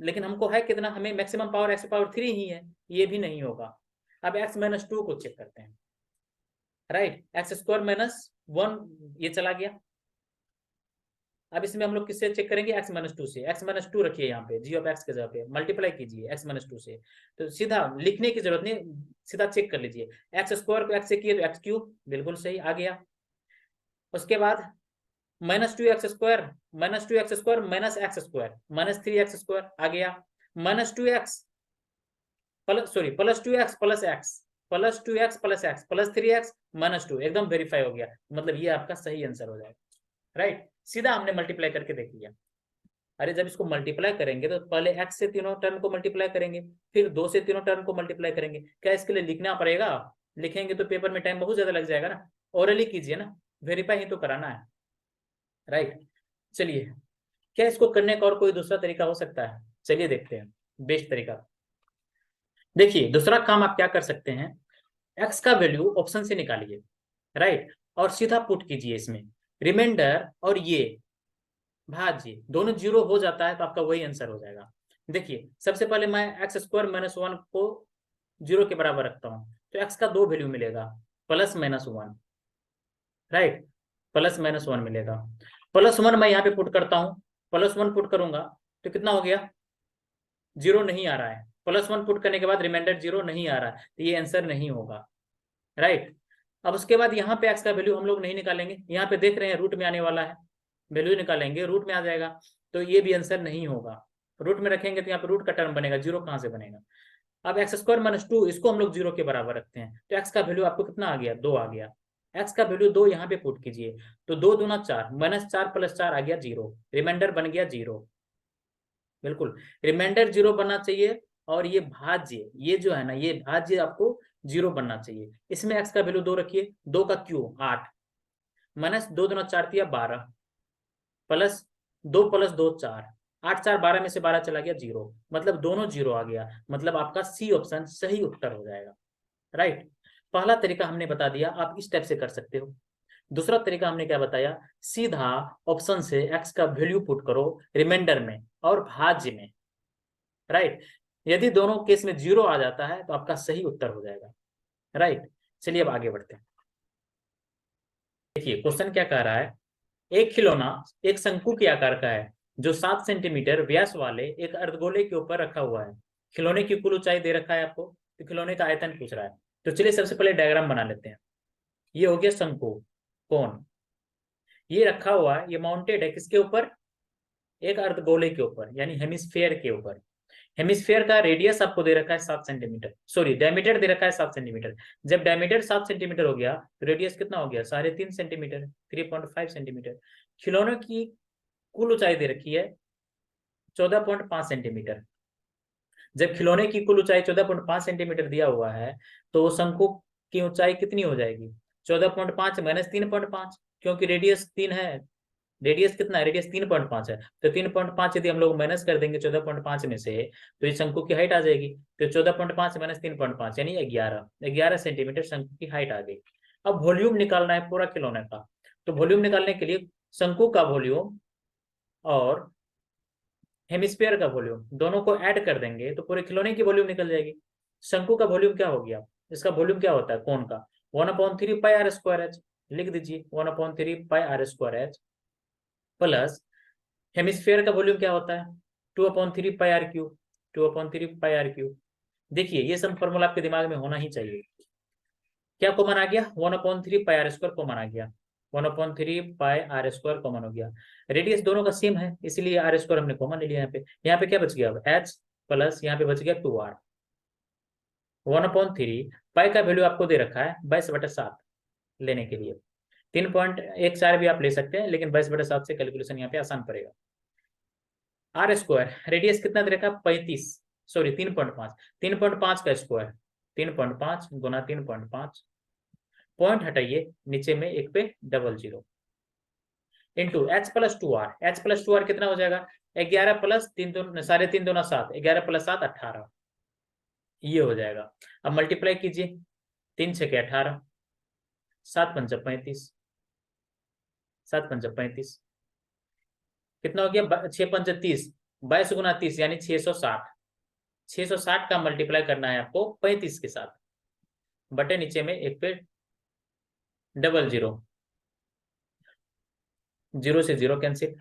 लेकिन हमको है कितना, हमें मैक्सिमम पावर एक्स पावर 3 ही है, ये भी नहीं होगा। अब एक्स माइनस 2 को चेक करते हैं, राइट। एक्स स्क्वायर माइनस 1 ये चला गया। अब इसमें हम लोग किससे चेक करेंगे? एक्स माइनस 2 से। एक्स माइनस 2 रखिए यहाँ पे, जी ऑफ एक्स के जगह पे मल्टीप्लाई कीजिए एक्स माइनस 2 से, तो सीधा लिखने की जरूरत नहीं, सीधा चेक कर लीजिए। एक्स स्क्वायर को एक्स से किए तो एक्स क्यूब, बिल्कुल सही आ गया। उसके बाद -2x² -2x² minus x square -3x² आ गया। -2x plus sorry +2x plus x +2x plus x +3x -2 एकदम वेरीफाई हो गया, मतलब ये आपका सही आंसर हो जाएगा, राइट। सीधा हमने मल्टीप्लाई करके देख लिया। अरे जब इसको मल्टीप्लाई करेंगे तो पहले x से तीनों टर्म को मल्टीप्लाई करेंगे, फिर 2 से तीनों टर्म को मल्टीप्लाई करेंगे। क्या इसके लिए लिखना पड़ेगा? लिखेंगे तो पेपर में टाइम बहुत ज्यादा लग जाएगा ना, ओरली कीजिए ना, वेरीफाई ही तो कराना है, राइट। चलिए, क्या इसको करने का और कोई दूसरा तरीका हो सकता है? चलिए देखते हैं बेस्ट तरीका। देखिए दूसरा काम आप क्या कर सकते हैं, एक्स का वैल्यू ऑप्शन से निकालिए, राइट, और सीधा पुट कीजिए इसमें रिमाइंडर, और ये भाज्य दोनों जीरो हो जाता है तो आपका वही आंसर हो जाएगा। देखिए सबसे पहले मैं एक्स स्क्वायर माइनस 1 को जीरो के बराबर रखता हूँ, तो एक्स का 2 वैल्यू मिलेगा, +-1, राइट, +-1 मिलेगा। +1 मैं यहाँ पे पुट करता हूँ, +1 पुट करूंगा तो कितना हो गया, जीरो नहीं आ रहा है। +1 पुट करने के बाद रिमाइंडर जीरो नहीं आ रहा है, तो ये आंसर नहीं होगा, राइट। अब उसके बाद यहाँ पे एक्स का वैल्यू हम लोग नहीं निकालेंगे, यहाँ पे देख रहे हैं रूट में आने वाला है, वैल्यू निकालेंगे रूट में आ जाएगा, तो ये भी आंसर नहीं होगा। रूट में रखेंगे तो यहाँ पे रूट का टर्म बनेगा, जीरो कहाँ से बनेगा। अब एक्स स्क्वायर माइनस 2 इसको हम लोग जीरो के बराबर रखते हैं, तो एक्स का वैल्यू आपको कितना आ गया, 2 आ गया। एक्स का वैल्यू 2 यहाँ पे पुट कीजिए, तो 2 दूना 4, -4 + 4 आ गया 0, रिमाइंडर बन गया 0, बिल्कुल रिमाइंडर 0 बनना चाहिए। और ये भाज्य, ये जो है ना, ये भाज्य आपको 0 बनना चाहिए। इसमें एक्स का वैल्यू 2 रखिए, 2 का क्यू 8, -2 दूना 4 दिया 12, +2 + 2 4, 8 4 12 में से 12 चला गया 0, मतलब दोनों 0 आ गया, मतलब आपका सी ऑप्शन सही उत्तर हो जाएगा, राइट। पहला तरीका हमने बता दिया, आप इस टाइप से कर सकते हो। दूसरा तरीका हमने क्या बताया, सीधा ऑप्शन से एक्स का वैल्यू पुट करो रिमाइंडर में और भाज्य में, राइट। यदि दोनों केस में 0 आ जाता है तो आपका सही उत्तर हो जाएगा, राइट। चलिए अब आगे बढ़ते हैं। देखिए क्वेश्चन क्या कह रहा है, एक खिलौना एक शंकु के आकार का है जो 7 सेंटीमीटर व्यास वाले एक अर्धगोले के ऊपर रखा हुआ है। खिलौने की कुल ऊंचाई दे रखा है आपको, तो खिलौने का आयतन पूछ रहा है। तो चलिए सबसे पहले डायग्राम बना लेते हैं। ये हो गया शंकु, कौन, ये रखा हुआ है, ये माउंटेड है किसके ऊपर, एक अर्धगोले के ऊपर, यानी हेमिस्फेयर के ऊपर। हेमिस्फेयर का रेडियस आपको दे रखा है 7 सेंटीमीटर, सॉरी डायमीटर दे रखा है 7 सेंटीमीटर। जब डायमीटर 7 सेंटीमीटर हो गया तो रेडियस कितना हो गया, 3.5 सेंटीमीटर, 3.5 सेंटीमीटर। खिलौनों की कुल ऊंचाई दे रखी है 14.5 सेंटीमीटर। जब खिलौने की कुल ऊंचाई 14.5 सेंटीमीटर दिया हुआ है तो शंकु की ऊंचाई कितनी हो जाएगी, 14.5 - 3.5, क्योंकि रेडियस 3 है। रेडियस कितना है? रेडियस 3.5 है। तो 3.5 यदि हम लोग माइनस कर देंगे 14.5 में से, तो ये शंकु की हाइट आ जाएगी। तो 14.5 माइनस 3.5 यानी 11 सेंटीमीटर शंकु की हाइट आ गई। अब वॉल्यूम निकालना है पूरा खिलौने का। तो वॉल्यूम निकालने के लिए शंकु का वॉल्यूम और हेमिस्फीयर का वॉल्यूम दोनों को ऐड कर देंगे तो पूरे खिलौने की वॉल्यूम निकल जाएगी। शंकु का वॉल्यूम क्या हो गया? इसका वॉल्यूम क्या होता है कोन का? 1/3 πr²h। लिख दीजिए 1/3 πr²h प्लस हेमिस्फीयर का वॉल्यूम क्या होता है? 2/3 πr³। 2/3 πr³। देखिए ये सब फॉर्मूला आपके दिमाग में होना ही चाहिए। क्या कॉमन आ गया? 1/3 πr² कॉमन आ गया। 1/3 πr² कॉमन हो गया। रेडियस दोनों का सेम है इसलिए r² हमने कॉमन ले लिया। यहाँ पे क्या बच गया? अब h प्लस यहाँ पे बच गया 2r। 1/3 पाई का वैल्यू आपको दे रखा है 22/7 लेने के लिए। 3.14 भी आप ले सकते हैं लेकिन 22/7 से कैलकुलेशन यहाँ पे आसान पड़ेगा। r², रेडियस कितना दे रखा? 35, सॉरी 3.5। 3.5 का स्क्वायर 3.5 गुना 3.5, पॉइंट हटाइए नीचे में एक पे 00 into h plus 2r। h plus 2r कितना हो जाएगा? 11 प्लस 3 साढ़े 3 दूना 7, 11 प्लस 7 18, ये हो जाएगा। अब मल्टीप्लाई कीजिए, 3 6 के 18, 7 5 35, 7 5 35 कितना हो गया? 6 5 30, 22 गुना 30 यानी 660। 660 का मल्टीप्लाई करना है आपको 35 के साथ, बटे नीचे में एक पे 00, 0 से 0 कैंसिल,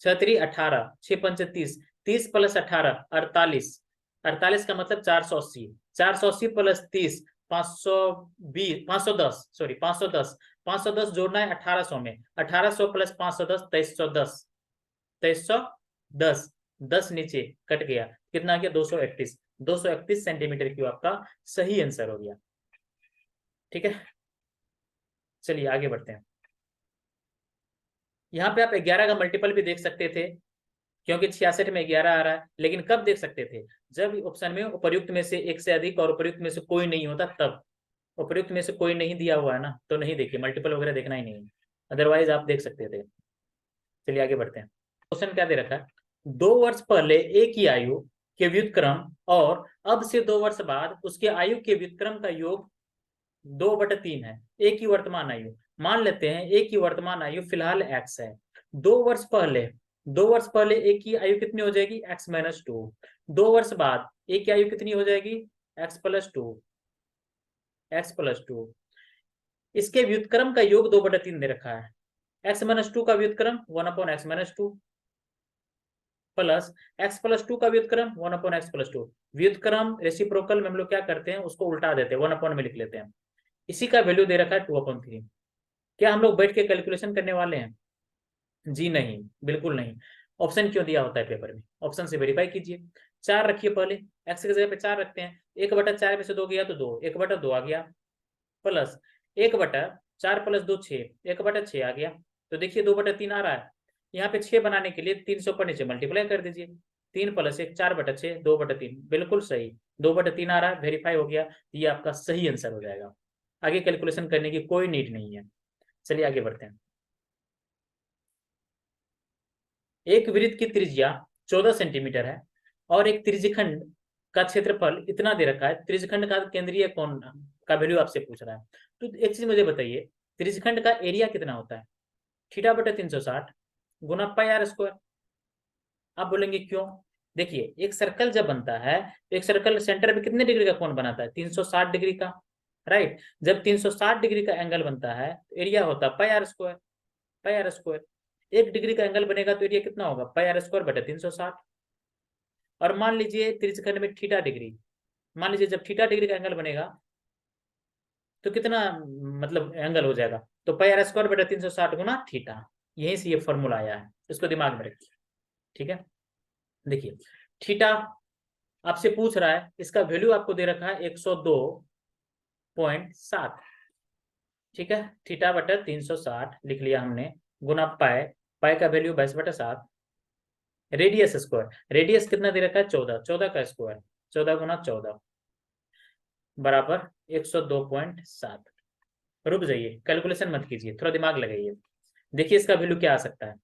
6 18, 6 5 30, 30 प्लस 18 48, 48 का मतलब 480, 480 प्लस 30 520, 510, सॉरी 510, 510 जोड़ना है 1800 में, 1800 प्लस 510 2310, 2310, 10 नीचे कट गया, कितना आ गया? 231, 231 सेंटीमीटर क्यूब आपका सही आंसर हो गया। ठीक है, चलिए आगे बढ़ते हैं। यहाँ पे आप 11 का मल्टीपल भी देख सकते थे क्योंकि 66 में 11 आ रहा है, लेकिन कब देख सकते थे? जब ऑप्शन में उपर्युक्त में से एक से अधिक और उपर्युक्त में से कोई नहीं होता तब। उपर्युक्त में से कोई नहीं दिया हुआ है ना, तो नहीं देखिए, मल्टीपल वगैरह देखना ही नहीं है, अदरवाइज आप देख सकते थे। चलिए आगे बढ़ते हैं। क्वेश्चन क्या दे रखा है? 2 वर्ष पहले एक ही आयु के व्युत्क्रम और अब से 2 वर्ष बाद उसके आयु के व्युत्क्रम का योग 2/3 है। एक ही वर्तमान आयु मान लेते हैं, एक ही वर्तमान आयु फिलहाल x है। 2 वर्ष पहले एक की आयु कितनी हो जाएगी? x-2। 2 वर्ष बाद एक की आयु कितनी हो जाएगी? x+2, x+2। इसके व्युत्क्रम का योग 2/3 दे रखा है। x-2 का व्युत्क्रम 1/x-2 प्लस x+2 का व्युत्क्रम 1/x+2। व्युत्क्रम रेसिप्रोकल में हम लोग क्या करते हैं, उसको उल्टा देते हैं, 1 में लिख लेते हैं। इसी का वैल्यू दे रखा है 2/3। क्या हम लोग बैठ के कैलकुलेशन करने वाले हैं? जी नहीं, बिल्कुल नहीं। ऑप्शन क्यों दिया होता है पेपर में? ऑप्शन से वेरीफाई कीजिए। 4 रखिए पहले, एक्स की जगह पे 4 रखते हैं, 1/4 में से 2 गया तो 2, 1/2 आ गया, प्लस 1/4 प्लस 2 6, 1/6 आ गया। तो देखिए 2/3 आ रहा है। यहाँ पे 6 बनाने के लिए 300 पर नीचे मल्टीप्लाई कर दीजिए, 3 + 1 4/6, 2/3, बिल्कुल सही 2/3 आ रहा है, वेरीफाई हो गया। ये आपका सही आंसर हो जाएगा। आगे कैलकुलेशन करने की कोई नीड नहीं है। चलिए आगे बढ़ते हैं। एक वृत्त की त्रिज्या 14 सेंटीमीटर है और एक त्रिज्यखंड का क्षेत्रफल इतना दे रखा है। त्रिज्यखंड का केंद्रीय कोण का वैल्यू आपसे पूछ रहा है। तो एक चीज मुझे बताइए, त्रिज्यखंड का एरिया कितना होता है? θ/360 गुना πr²। आप बोलेंगे क्यों? देखिए एक सर्कल जब बनता है, एक सर्कल सेंटर पे कितने डिग्री का कोण बनाता है? 360 डिग्री का, राइट। जब 360 डिग्री का एंगल बनता है तो एरिया होता है πr²। πr², 1 डिग्री का एंगल बनेगा तो एरिया कितना होगा? πr²/360। और मान लीजिए त्रिज्यखंड में थीटा डिग्री, मान लीजिए जब थीटा डिग्री का एंगल बनेगा तो कितना मतलब एंगल हो जाएगा? तो πr²/360 गुना थीटा। यहीं से ये फॉर्मूला आया है, इसको दिमाग में रखिए। ठीक है, देखिए थीटा आपसे पूछ रहा है, इसका वैल्यू आपको दे रखा है 102.7। ठीक है, θ/360 लिख लिया हमने, गुना पाई, पाई का वैल्यू 22/7, रेडियस स्क्वायर, रेडियस कितना दे रखा है? 14, 14 का स्क्वायर, 14 गुना 14 बराबर 102.7। रुक जाइए, कैलकुलेशन मत कीजिए, थोड़ा दिमाग लगाइए। देखिए इसका वैल्यू क्या आ सकता है,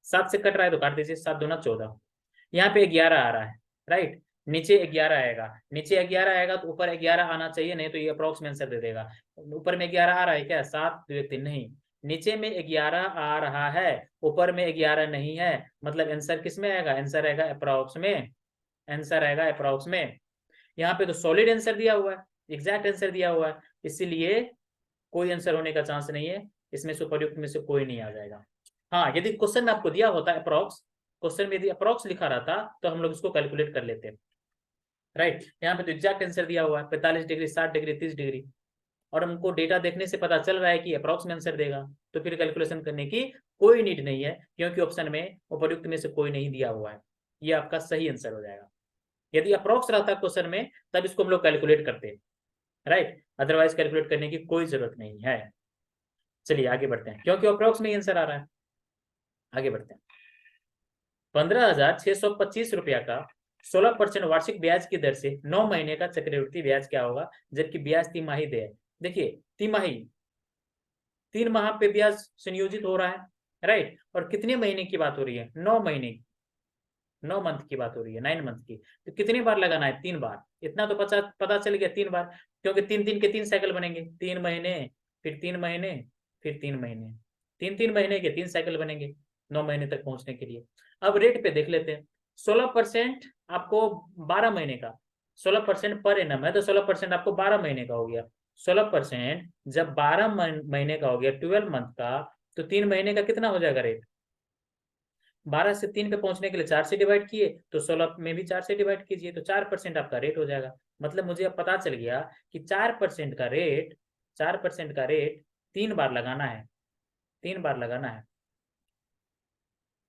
7 से कट रहा है तो काट दीजिए, 7 दूना 14, यहाँ पे 11 आ रहा है, राइट, नीचे 11 आएगा, नीचे 11 आएगा तो ऊपर 11 आना चाहिए, नहीं तो ये अप्रोक्स में आंसर दे देगा। ऊपर में 11 आ रहा है क्या, 7 2 1 3, नहीं, नीचे में 11 आ रहा है, ऊपर में 11 नहीं है, मतलब आंसर किस में आएगा, आंसर आएगा अप्रोक्स में, आंसर आएगा अप्रोक्स में। यहाँ पे तो सॉलिड आंसर दिया हुआ है, एग्जैक्ट आंसर दिया हुआ है, इसीलिए कोई आंसर होने का चांस नहीं है, इसमें से उपयुक्त में से कोई नहीं आ जाएगा। हाँ, यदि क्वेश्चन में आपको दिया होता है अप्रोक्स, क्वेश्चन में यदि अप्रोक्स लिखा रहता तो हम लोग इसको कैलकुलेट कर लेते, राइट। यहाँ पे तो एग्जैक्ट आंसर दिया हुआ है 45 डिग्री, 60 डिग्री, 30 डिग्री, और हमको डेटा देखने से पता चल रहा है कि अप्रोक्स में आंसर देगा, तो फिर कैलकुलेशन करने की कोई नीड नहीं है, क्योंकि ऑप्शन में उपयुक्त में से कोई नहीं दिया हुआ है, ये आपका सही आंसर हो जाएगा। यदि अप्रोक्स रहता क्वेश्चन में तब इसको हम लोग कैलकुलेट करते, राइट, अदरवाइज कैलकुलेट करने की कोई जरूरत नहीं है। चलिए आगे बढ़ते हैं, क्योंकि अप्रोक्स में आंसर आ रहा है, आगे बढ़ते हैं। 15,625 रुपया का 16% वार्षिक ब्याज की दर से 9 महीने का चक्रवृद्धि ब्याज क्या होगा, जबकि ब्याज तिमाही दे। देखिए तिमाही, 3 माह पे ब्याज संयोजित हो रहा है, राइट, और कितने महीने की बात हो रही है, 9 महीने, 9 मंथ की बात हो रही है, 9 मंथ की, तो कितनी बार लगाना है, 3 बार, इतना तो पता चल गया, 3 बार, क्योंकि 3 के 3 साइकिल बनेंगे, 3 महीने, फिर 3 महीने, फिर 3 महीने, 3 महीने के 3 साइकिल बनेंगे 9 महीने तक पहुंचने के लिए। अब रेट पे देख लेते हैं, 16% आपको 12 महीने का, 16% पर एनम है तो 16% आपको 12 महीने का हो गया, 16% जब 12 महीने का हो गया, 12 मंथ का, तो 3 महीने का कितना हो जाएगा रेट, 12 से 3 पे पहुंचने के लिए 4 से डिवाइड किए, तो 16 में भी 4 से डिवाइड कीजिए, तो 4% आपका रेट हो जाएगा। मतलब मुझे अब पता चल गया कि 4% का रेट, 4% का रेट 3 बार लगाना है, 3 बार लगाना है,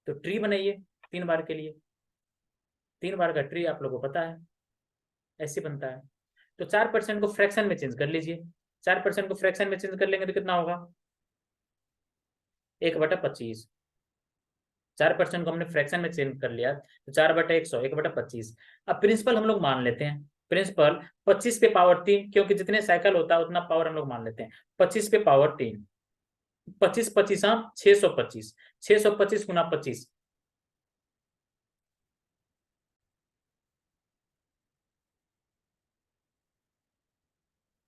तो ट्री बनाइए 3 बार के लिए, 3 बार का ट्री आप लोगों को पता है ऐसे बनता है। तो 4% को फ्रैक्शन में चेंज कर लीजिए, 4% को फ्रैक्शन में चेंज कर लेंगे तो कितना होगा, 1/25, 4% को हमने फ्रैक्शन में चेंज कर लिया तो 4/100, 1/25। अब प्रिंसिपल हम लोग मान लेते हैं, प्रिंसिपल 25 पे पावर 3, क्योंकि जितने साइकिल होता है उतना पावर हम लोग मान लेते हैं, 25 पे पावर 3, 25 25 625, 625 गुना 25,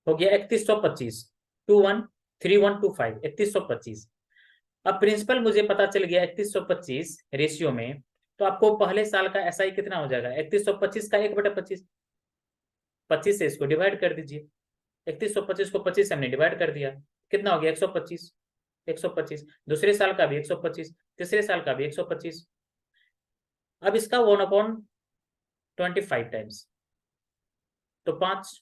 हो गया 3125, 213125, 3125। अब प्रिंसिपल मुझे पता चल गया 3125 रेशियो में, तो आपको पहले साल का एसआई कितना हो जाएगा, 3125 का 1/25, 25 से इसको डिवाइड कर दीजिए, 3125 को 25 से हमने डिवाइड कर दिया, कितना हो गया 125, 125, दूसरे साल का भी 125, तीसरे साल का भी 125। अब इसका 1/25 टाइम्स, तो 5,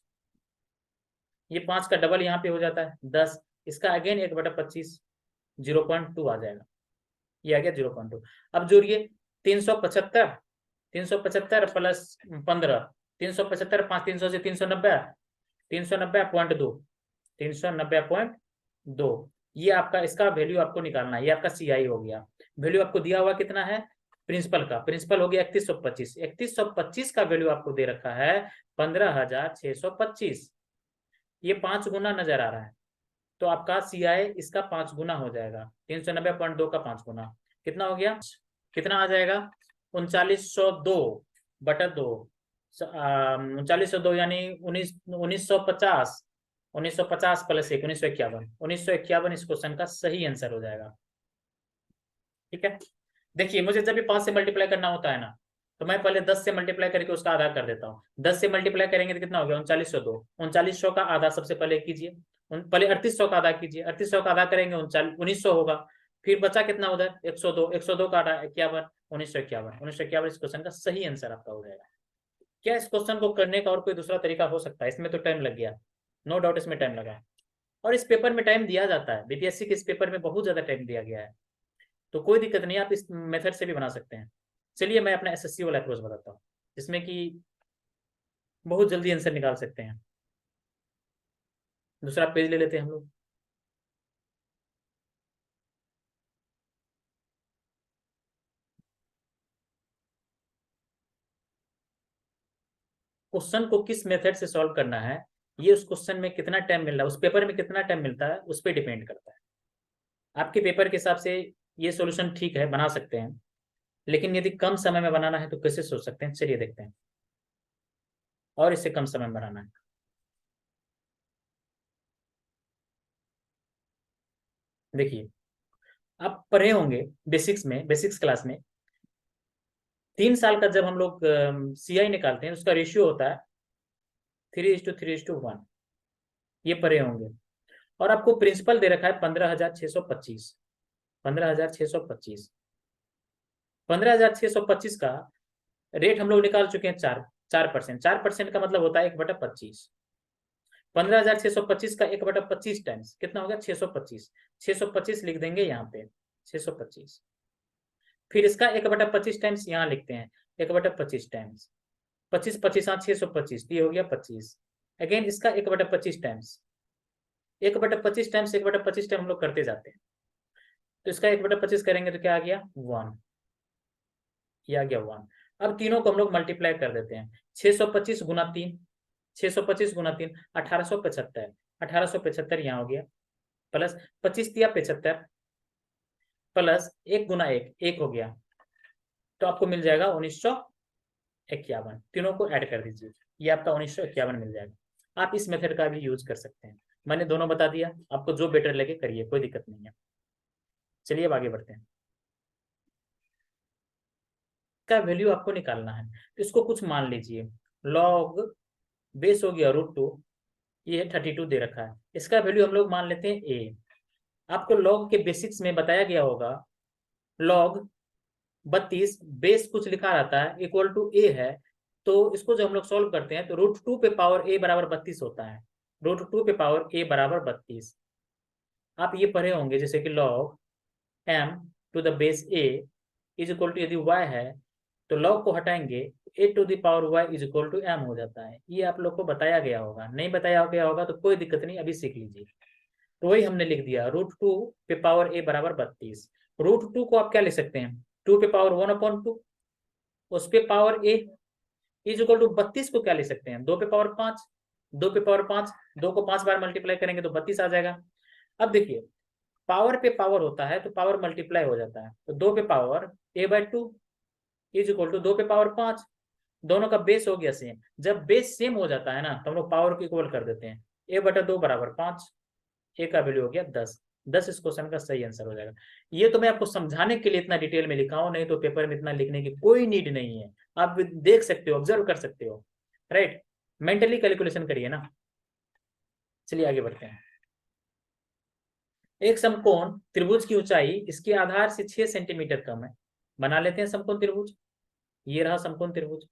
ये 5 का डबल यहाँ पे हो जाता है 10, इसका अगेन 1/25, 0.2 आ जाएगा, ये आ गया 0.2। अब जोड़िए 375, 375 प्लस 15, 375 5 300 से 390, 390.2, 390.2, ये आपका इसका वैल्यू आपको निकालना है, ये आपका सीआई हो गया। वैल्यू आपको दिया हुआ कितना है, प्रिंसिपल का, प्रिंसिपल हो गया 3125, 3125 का वैल्यू आपको दे रखा है 15,625, ये 5 गुना नजर आ रहा है, तो आपका सीआई इसका 5 गुना हो जाएगा, 390.2 का 5 गुना, कितना हो गया, कितना आ जाएगा, 3902/2, 3902 यानी 1950, 1950 प्लस 1, 1951, 1951 इस क्वेश्चन का सही आंसर हो जाएगा। ठीक है, देखिए मुझे जब भी 5 से मल्टीप्लाई करना होता है ना, तो मैं पहले 10 से मल्टीप्लाई करके उसका आधा कर देता हूँ, 10 से मल्टीप्लाई करेंगे तो कितना हो गया, 3902, 3900 का आधा सबसे पहले कीजिए, पहले 3800 का आधा कीजिए, 3800 का आधा करेंगे 1900 होगा, फिर बचा कितना उधर 102, 102 का आधा 51, 1951, 1951 इस क्वेश्चन का सही आंसर आपका हो जाएगा। क्या इस क्वेश्चन को करने का और कोई दूसरा तरीका हो सकता है, इसमें तो टाइम लग गया, नो डाउट इसमें टाइम लगा, और इस पेपर में टाइम दिया जाता है, बीपीएससी के इस पेपर में बहुत ज्यादा टाइम दिया गया है, तो कोई दिक्कत नहीं, आप इस मेथड से भी बना सकते हैं। चलिए मैं अपना एसएससी वाला अप्रोच बताता हूँ, जिसमें कि बहुत जल्दी आंसर निकाल सकते हैं। दूसरा पेज ले लेते हैं हम लोग, क्वेश्चन को किस मेथड से सॉल्व करना है, ये उस क्वेश्चन में कितना टाइम मिल रहा है, उस पेपर में कितना टाइम मिलता है, उस पर डिपेंड करता है। आपके पेपर के हिसाब से ये सॉल्यूशन ठीक है, बना सकते हैं, लेकिन यदि कम समय में बनाना है तो कैसे सोच सकते हैं, चलिए देखते हैं। और इससे कम समय में बनाना है, देखिए आप पढ़े होंगे बेसिक्स में, बेसिक्स क्लास में 3 साल का जब हम लोग सीआई निकालते हैं उसका रेशियो होता है 3:3:1, ये पढ़े होंगे। और आपको प्रिंसिपल दे रखा है 15,625, 15,625, 15,625 का रेट हम लोग निकाल चुके हैं 4%। 4% का मतलब होता है 1/25। 15,625 का 1/25 टाइम्स कितना होगा, 625। 625 लिख देंगे यहाँ पे, 625। फिर इसका 1/25 टाइम्स यहाँ लिखते हैं, 1/25 टाइम्स 25, 25 हाँ 625, ये हो गया 25। अगेन इसका 1/25 टाइम्स, 1/25 टाइम्स 1/25 टाइम हम लोग करते जाते हैं। तो इसका 1/25 करेंगे तो क्या आ गया, 1, ये आ गया 1। अब तीनों को हम लोग मल्टीप्लाई कर देते हैं, 625 गुना 3, 625 गुना 3 1875, 1875 यहाँ हो गया, प्लस 25 दिया 75, प्लस 1 गुना 1, 1 हो गया, तो आपको मिल जाएगा 1951। तीनों को ऐड कर दीजिए, ये आपका 1951 मिल जाएगा। आप इस मेथड का भी यूज कर सकते हैं, मैंने दोनों बता दिया, आपको जो बेटर लगे करिए, कोई दिक्कत नहीं है। चलिए अब आगे बढ़ते हैं। का वैल्यू आपको निकालना है, तो इसको कुछ मान लीजिए, लॉग बेस हो गया √2, ये 32 दे रखा है, इसका वैल्यू हम लोग मान लेते हैं ए। आपको लॉग के बेसिक्स में बताया गया होगा, लॉग 32 बेस कुछ लिखा रहता है इक्वल टू ए है, तो इसको जब हम लोग सॉल्व करते हैं तो √2 पे पावर ए बराबर 32 होता है, √2 पे पावर ए बराबर 32। आप ये पढ़े होंगे जैसे कि log m to the base a is equal to, यदि y है तो लॉग को हटाएंगे, a to the power y is equal to m हो जाता है। ये आप लोग को बताया गया होगा, नहीं बताया गया होगा तो कोई दिक्कत नहीं, अभी सीख लीजिए। तो वही हमने लिख दिया, √2 पे पावर a बराबर 32। √2 को आप क्या लिख सकते हैं, 2 पे पावर 1/2, उस पे power a is equal to 32 को क्या लिख सकते हैं, 2 पे पावर 5, 2 पे पावर 5, 2 को 5 बार मल्टीप्लाई करेंगे तो 32 आ जाएगा। अब देखिए पावर पे पावर होता है तो पावर मल्टीप्लाई हो जाता है, तो 2 पे power a/2 is equal to 2 पे पावर 5, दोनों का बेस हो गया सेम। जब बेस सेम हो जाता है ना तो हम लोग पावर को इक्वल कर देते हैं, a/2 बराबर 5, ए का वैल्यू हो गया 10। 10 इस क्वेश्चन का सही आंसर हो जाएगा। ये तो मैं आपको समझाने के लिए इतना डिटेल में लिखा हूं, नहीं तो पेपर में इतना लिखने की कोई नीड नहीं है, आप देख सकते हो, ऑब्जर्व कर सकते हो, राइट, मेंटली कैलकुलेशन करिए ना। चलिए आगे बढ़ते हैं। एक समकोण त्रिभुज की ऊंचाई इसके आधार से 6 सेंटीमीटर कम है, बना लेते हैं समकोण त्रिभुज। ये रहा समकोण त्रिभुज,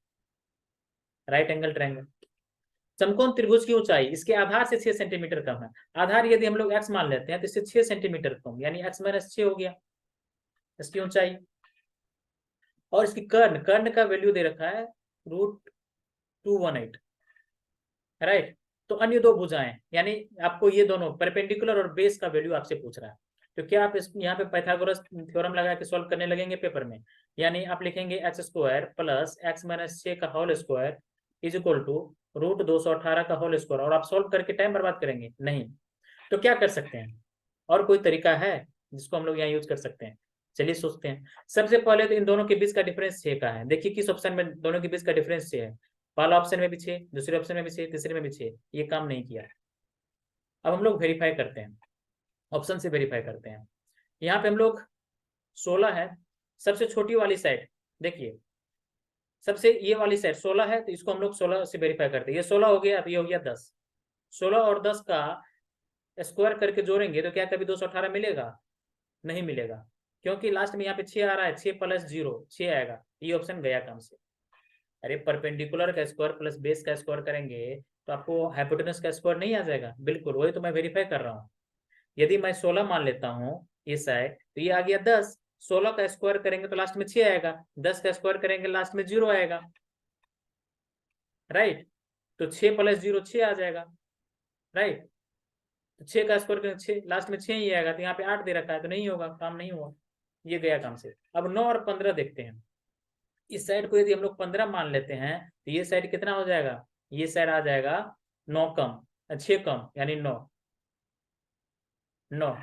राइट एंगल ट्रायंगल। समकोण त्रिभुज की ऊंचाई इसके आधार से 6 सेंटीमीटर कम है, आधार यदि हम लोग x मान लेते हैं तो इससे 6 सेंटीमीटर कम, यानी x - 6 हो गया इसकी ऊंचाई। और इसकी कर्ण, कर्ण का वैल्यू दे रखा है √218, राइट। तो अन्य दो भुजाएं, यानी आपको ये दोनों परपेंडिकुलर और बेस का वैल्यू आपसे पूछ रहा है, तो क्या आप इस यहाँ पे पाइथागोरस थ्योरम लगा के सॉल्व करने लगेंगे पेपर में, यानी आप लिखेंगे x² प्लस x - 6 का whole square is equal to √218 का होल स्क्वायर, और आप सॉल्व करके टाइम बर्बाद करेंगे, नहीं। तो क्या कर सकते हैं, और कोई तरीका है जिसको हम लोग यहाँ यूज कर सकते हैं, चलिए सोचते हैं। सबसे पहले तो इन दोनों के बीच का डिफरेंस 6 का है, देखिए किस ऑप्शन में दोनों के बीच का डिफरेंस 6 है, पहला ऑप्शन में भी 6, दूसरे ऑप्शन में भी 6, तीसरे में भी 6, ये काम नहीं किया है। अब हम लोग वेरीफाई करते हैं, ऑप्शन से वेरीफाई करते हैं। यहाँ पे हम लोग 16 है, सबसे छोटी वाली साइड देखिए, सबसे ये वाली साइड 16 है, तो इसको हम लोग 16 से वेरीफाई करते हैं, ये 16 हो गया, अब ये हो गया 10। 16 और 10 का स्क्वायर करके जोड़ेंगे तो क्या कभी 218 मिलेगा, नहीं मिलेगा, क्योंकि लास्ट में यहाँ पे 6 आ रहा है, 6 + 0 6 आएगा, ये ऑप्शन गया काम से। अरे परपेंडिकुलर का स्क्वायर प्लस बेस का स्क्वायर करेंगे तो आपको हाइपोटेनस का स्क्वायर नहीं आ जाएगा, बिल्कुल वही तो मैं वेरीफाई कर रहा हूँ। यदि मैं 16 मान लेता हूँ ये साइड, तो ये आ गया 10, 16 का स्क्वायर करेंगे तो लास्ट में 6 आएगा, 10 का स्क्वायर करेंगे लास्ट में 0 आएगा, राइट। तो 6 + 0 6 आ जाएगा, राइट। तो 6 का स्क्वायर करेंगे 6, लास्ट में 6 ही आएगा, तो यहाँ पे 8 दे रखा है तो नहीं होगा, काम नहीं हुआ, ये गया काम से। अब 9 और 15 देखते हैं। इस साइड को यदि हम लोग 15 मान लेते हैं तो ये साइड कितना हो जाएगा, ये साइड आ जाएगा 9 कम 6 कम, यानी 9 9।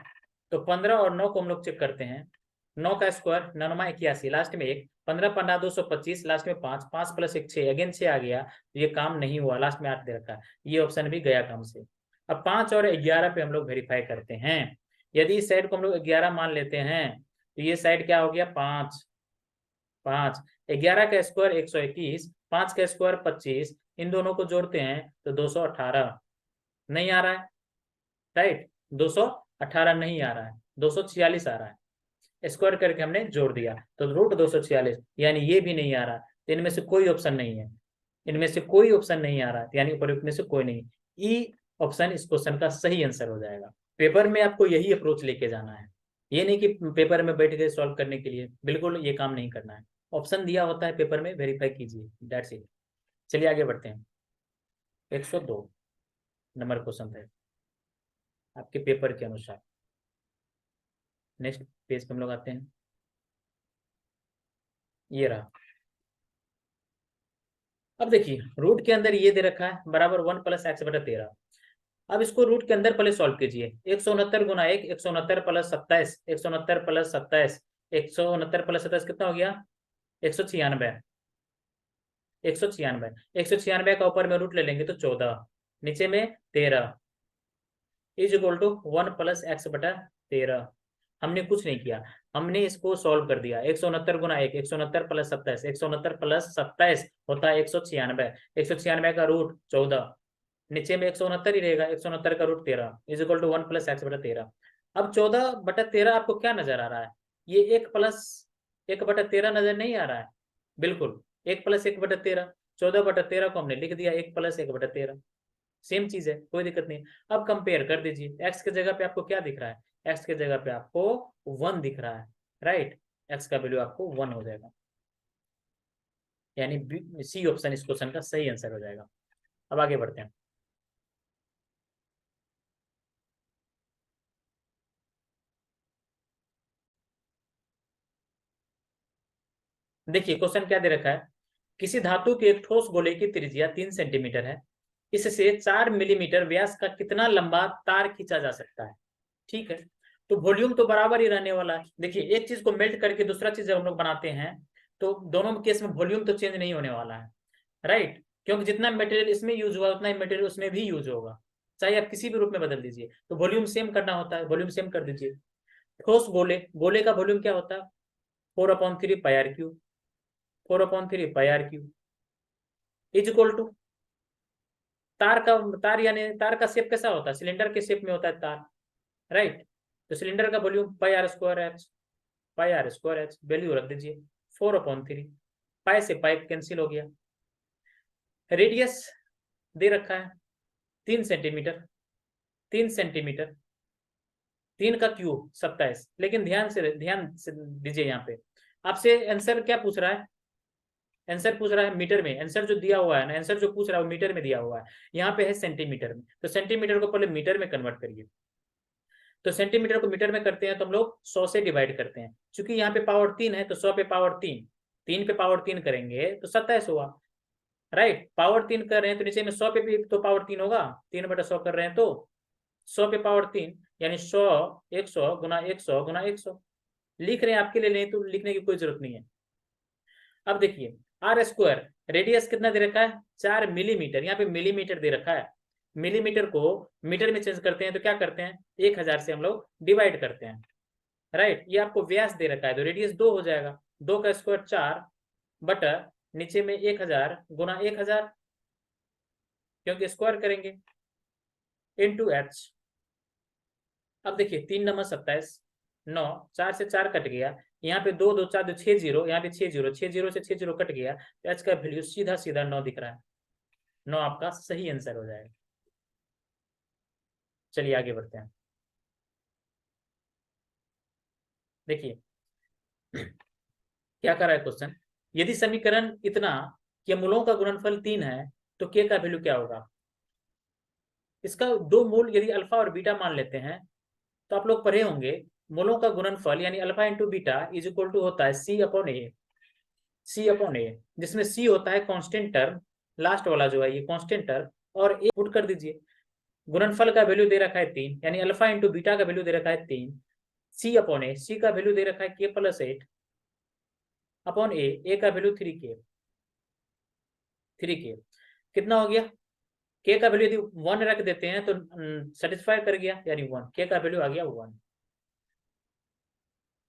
तो 15 और 9 को हम लोग चेक करते हैं। 9 का स्क्वायर 9 81, लास्ट में 1, 15 15 225, लास्ट में 5, 5 प्लस 1 6, अगेन 6 आ गया, तो ये काम नहीं हुआ, लास्ट में 8 दे रखा है, ये ऑप्शन भी गया काम से। अब 5 और 11 पे हम लोग वेरीफाई करते हैं। यदि इस साइड को हम लोग 11 मान लेते हैं तो ये साइड क्या हो गया 5, 5, 11 का स्क्वायर 121, 5 का स्क्वायर 25, इन दोनों को जोड़ते हैं तो 218, नहीं आ रहा है, राइट, 218 नहीं आ रहा है, 246 आ रहा है, स्क्वायर करके हमने जोड़ दिया तो रूट 246, यानी ये भी नहीं आ रहा, तो इनमें से कोई ऑप्शन नहीं है, इनमें से कोई ऑप्शन नहीं आ रहा, यानी उपयुक्त में से कोई नहीं, ई ऑप्शन इस क्वेश्चन का सही आंसर हो जाएगा। पेपर में आपको यही अप्रोच लेके जाना है, ये नहीं कि पेपर में बैठ के सॉल्व करने के लिए, बिल्कुल ये काम नहीं करना है, ऑप्शन दिया होता है पेपर में, वेरीफाई कीजिए, दैट्स इट। चलिए आगे बढ़ते हैं। 102 नंबर क्वेश्चन है आपके पेपर के अनुसार। नेक्स्ट पेज पे हम लोग आते हैं, ये रहा। अब देखिए रूट के अंदर ये दे रखा है बराबर 1 प्लस एक्स बटा 13। अब इसको रूट के अंदर पहले सॉल्व कीजिए। 169 गुना 1, 169 प्लस 27, 169 प्लस 27, 169 प्लस 27 कितना हो गया 196, 196, 196 का ऊपर में रूट ले लेंगे तो 14, नीचे में 13 is equal to 1 plus X बटा 13। हमने कुछ नहीं किया, हमने इसको सॉल्व कर दिया। 169 गुना 1, 169 प्लस 27, 169 प्लस 27 होता है 196, 196 का रूट 14, नीचे में 169 ही रहेगा, 169 का root 13 is equal to 1 plus X बटा 13। अब 14/13 आपको क्या नजर आ रहा है, ये 1 प्लस 1/13 नजर नहीं आ रहा है, बिल्कुल 1 प्लस 1/13, 14/13 को हमने लिख दिया 1 प्लस 1/13, सेम चीज है, कोई दिक्कत नहीं। अब कंपेयर कर दीजिए, एक्स के जगह पे आपको क्या दिख रहा है, एक्स के जगह पे आपको 1 दिख रहा है, राइट, एक्स का वैल्यू आपको 1 हो जाएगा, यानी सी ऑप्शन इस क्वेश्चन का सही आंसर हो जाएगा। अब आगे बढ़ते हैं। देखिए क्वेश्चन क्या दे रखा है, किसी धातु के एक ठोस गोले की त्रिज्या 3 सेंटीमीटर है, इससे 4 मिलीमीटर व्यास का कितना लंबा तार खींचा जा सकता है। ठीक है, तो वॉल्यूम तो बराबर ही रहने वाला है। देखिए एक चीज को मेल्ट करके दूसरा चीज जब हम लोग बनाते हैं तो दोनों केस में वॉल्यूम तो चेंज नहीं होने वाला है, राइट, क्योंकि जितना मटेरियल इसमें यूज हुआ उतना ही मटेरियल उसमें भी यूज होगा, चाहे आप किसी भी रूप में बदल दीजिए, तो वॉल्यूम सेम करना होता है, वॉल्यूम सेम कर दीजिए। ठोस गोले, गोले का वॉल्यूम क्या होता है 4/3 pi r cube, 4/3 pi r cube is equal to तार का, तार यानी तार का शेप कैसा होता है, सिलेंडर के शेप में होता है तार, राइट, तो सिलेंडर का volume pi r square H, pi r square H, value रख दीजिए 4/3, पाई से पाई कैंसिल हो गया। रेडियस दे रखा है 3 सेंटीमीटर, 3 सेंटीमीटर, 3 का क्यूब 27, लेकिन ध्यान से दीजिए, यहाँ पे आपसे आंसर क्या पूछ रहा है, आंसर पूछ रहा है मीटर में, आंसर जो दिया हुआ है ना, आंसर जो पूछ रहा है वो मीटर में दिया हुआ है, यहाँ पे है सेंटीमीटर में, तो सेंटीमीटर को पहले मीटर में कन्वर्ट करिए। तो सेंटीमीटर को मीटर में करते हैं तो हम लोग 100 से डिवाइड करते हैं, क्योंकि यहाँ पे पावर 3 है तो 100 पे पावर 3, 3 पे पावर 3 करेंगे तो 27 हुआ, राइट, पावर 3 कर रहे हैं तो नीचे में 100 पे भी तो पावर 3 होगा, 3/100 कर रहे हैं तो 100 पे पावर 3, यानी 100 100 गुना 100 गुना 100 लिख रहे हैं आपके लिए, नहीं तो लिखने की कोई जरूरत नहीं है। अब देखिए आर स्क्वायर, रेडियस कितना दे रखा है 4 मिलीमीटर, यहाँ पे मिलीमीटर दे रखा है, मिलीमीटर को मीटर में चेंज करते हैं तो क्या करते हैं 1000 से हम लोग डिवाइड करते हैं, राइट, ये आपको व्यास दे रखा है तो रेडियस 2 हो जाएगा, 2 का स्क्वायर 4 बटा नीचे में 1000 गुना 1000, क्योंकि स्क्वायर करेंगे इनटू एच। अब देखिए 3 नंबर 27, 9, 4 से 4 कट गया, यहाँ पे 2 2 4 2 6 0, यहाँ पे 6 0, 6 0 से 6 0 कट गया, तो एच का वैल्यू सीधा सीधा 9 दिख रहा है, 9 आपका सही आंसर हो जाएगा। चलिए आगे बढ़ते हैं। देखिए क्या कर रहा है क्वेश्चन, यदि समीकरण इतना कि मूलों का गुणनफल 3 है तो के का वैल्यू क्या होगा। इसका दो मूल यदि अल्फा और बीटा मान लेते हैं तो आप लोग पढ़े होंगे, मूलों का गुणनफल यानी alpha into beta is equal to होता है C/A, C/A, जिसमें C होता है कांस्टेंट टर्म, लास्ट वाला जो है ये कांस्टेंट टर्म, और ए पुट कर दीजिए। गुणनफल का वैल्यू दे रखा है 3, यानी अल्फा इंटू बीटा का वैल्यू दे रखा है 3, सी अपॉन ए, सी का वैल्यू दे रखा है के प्लस 8 अपॉन ए का वैल्यू 3k, 3k कितना हो गया, के का वैल्यू यदि 1 रख देते हैं तो सेटिस्फाई कर गया, यानी 1, के का वैल्यू आ गया 1।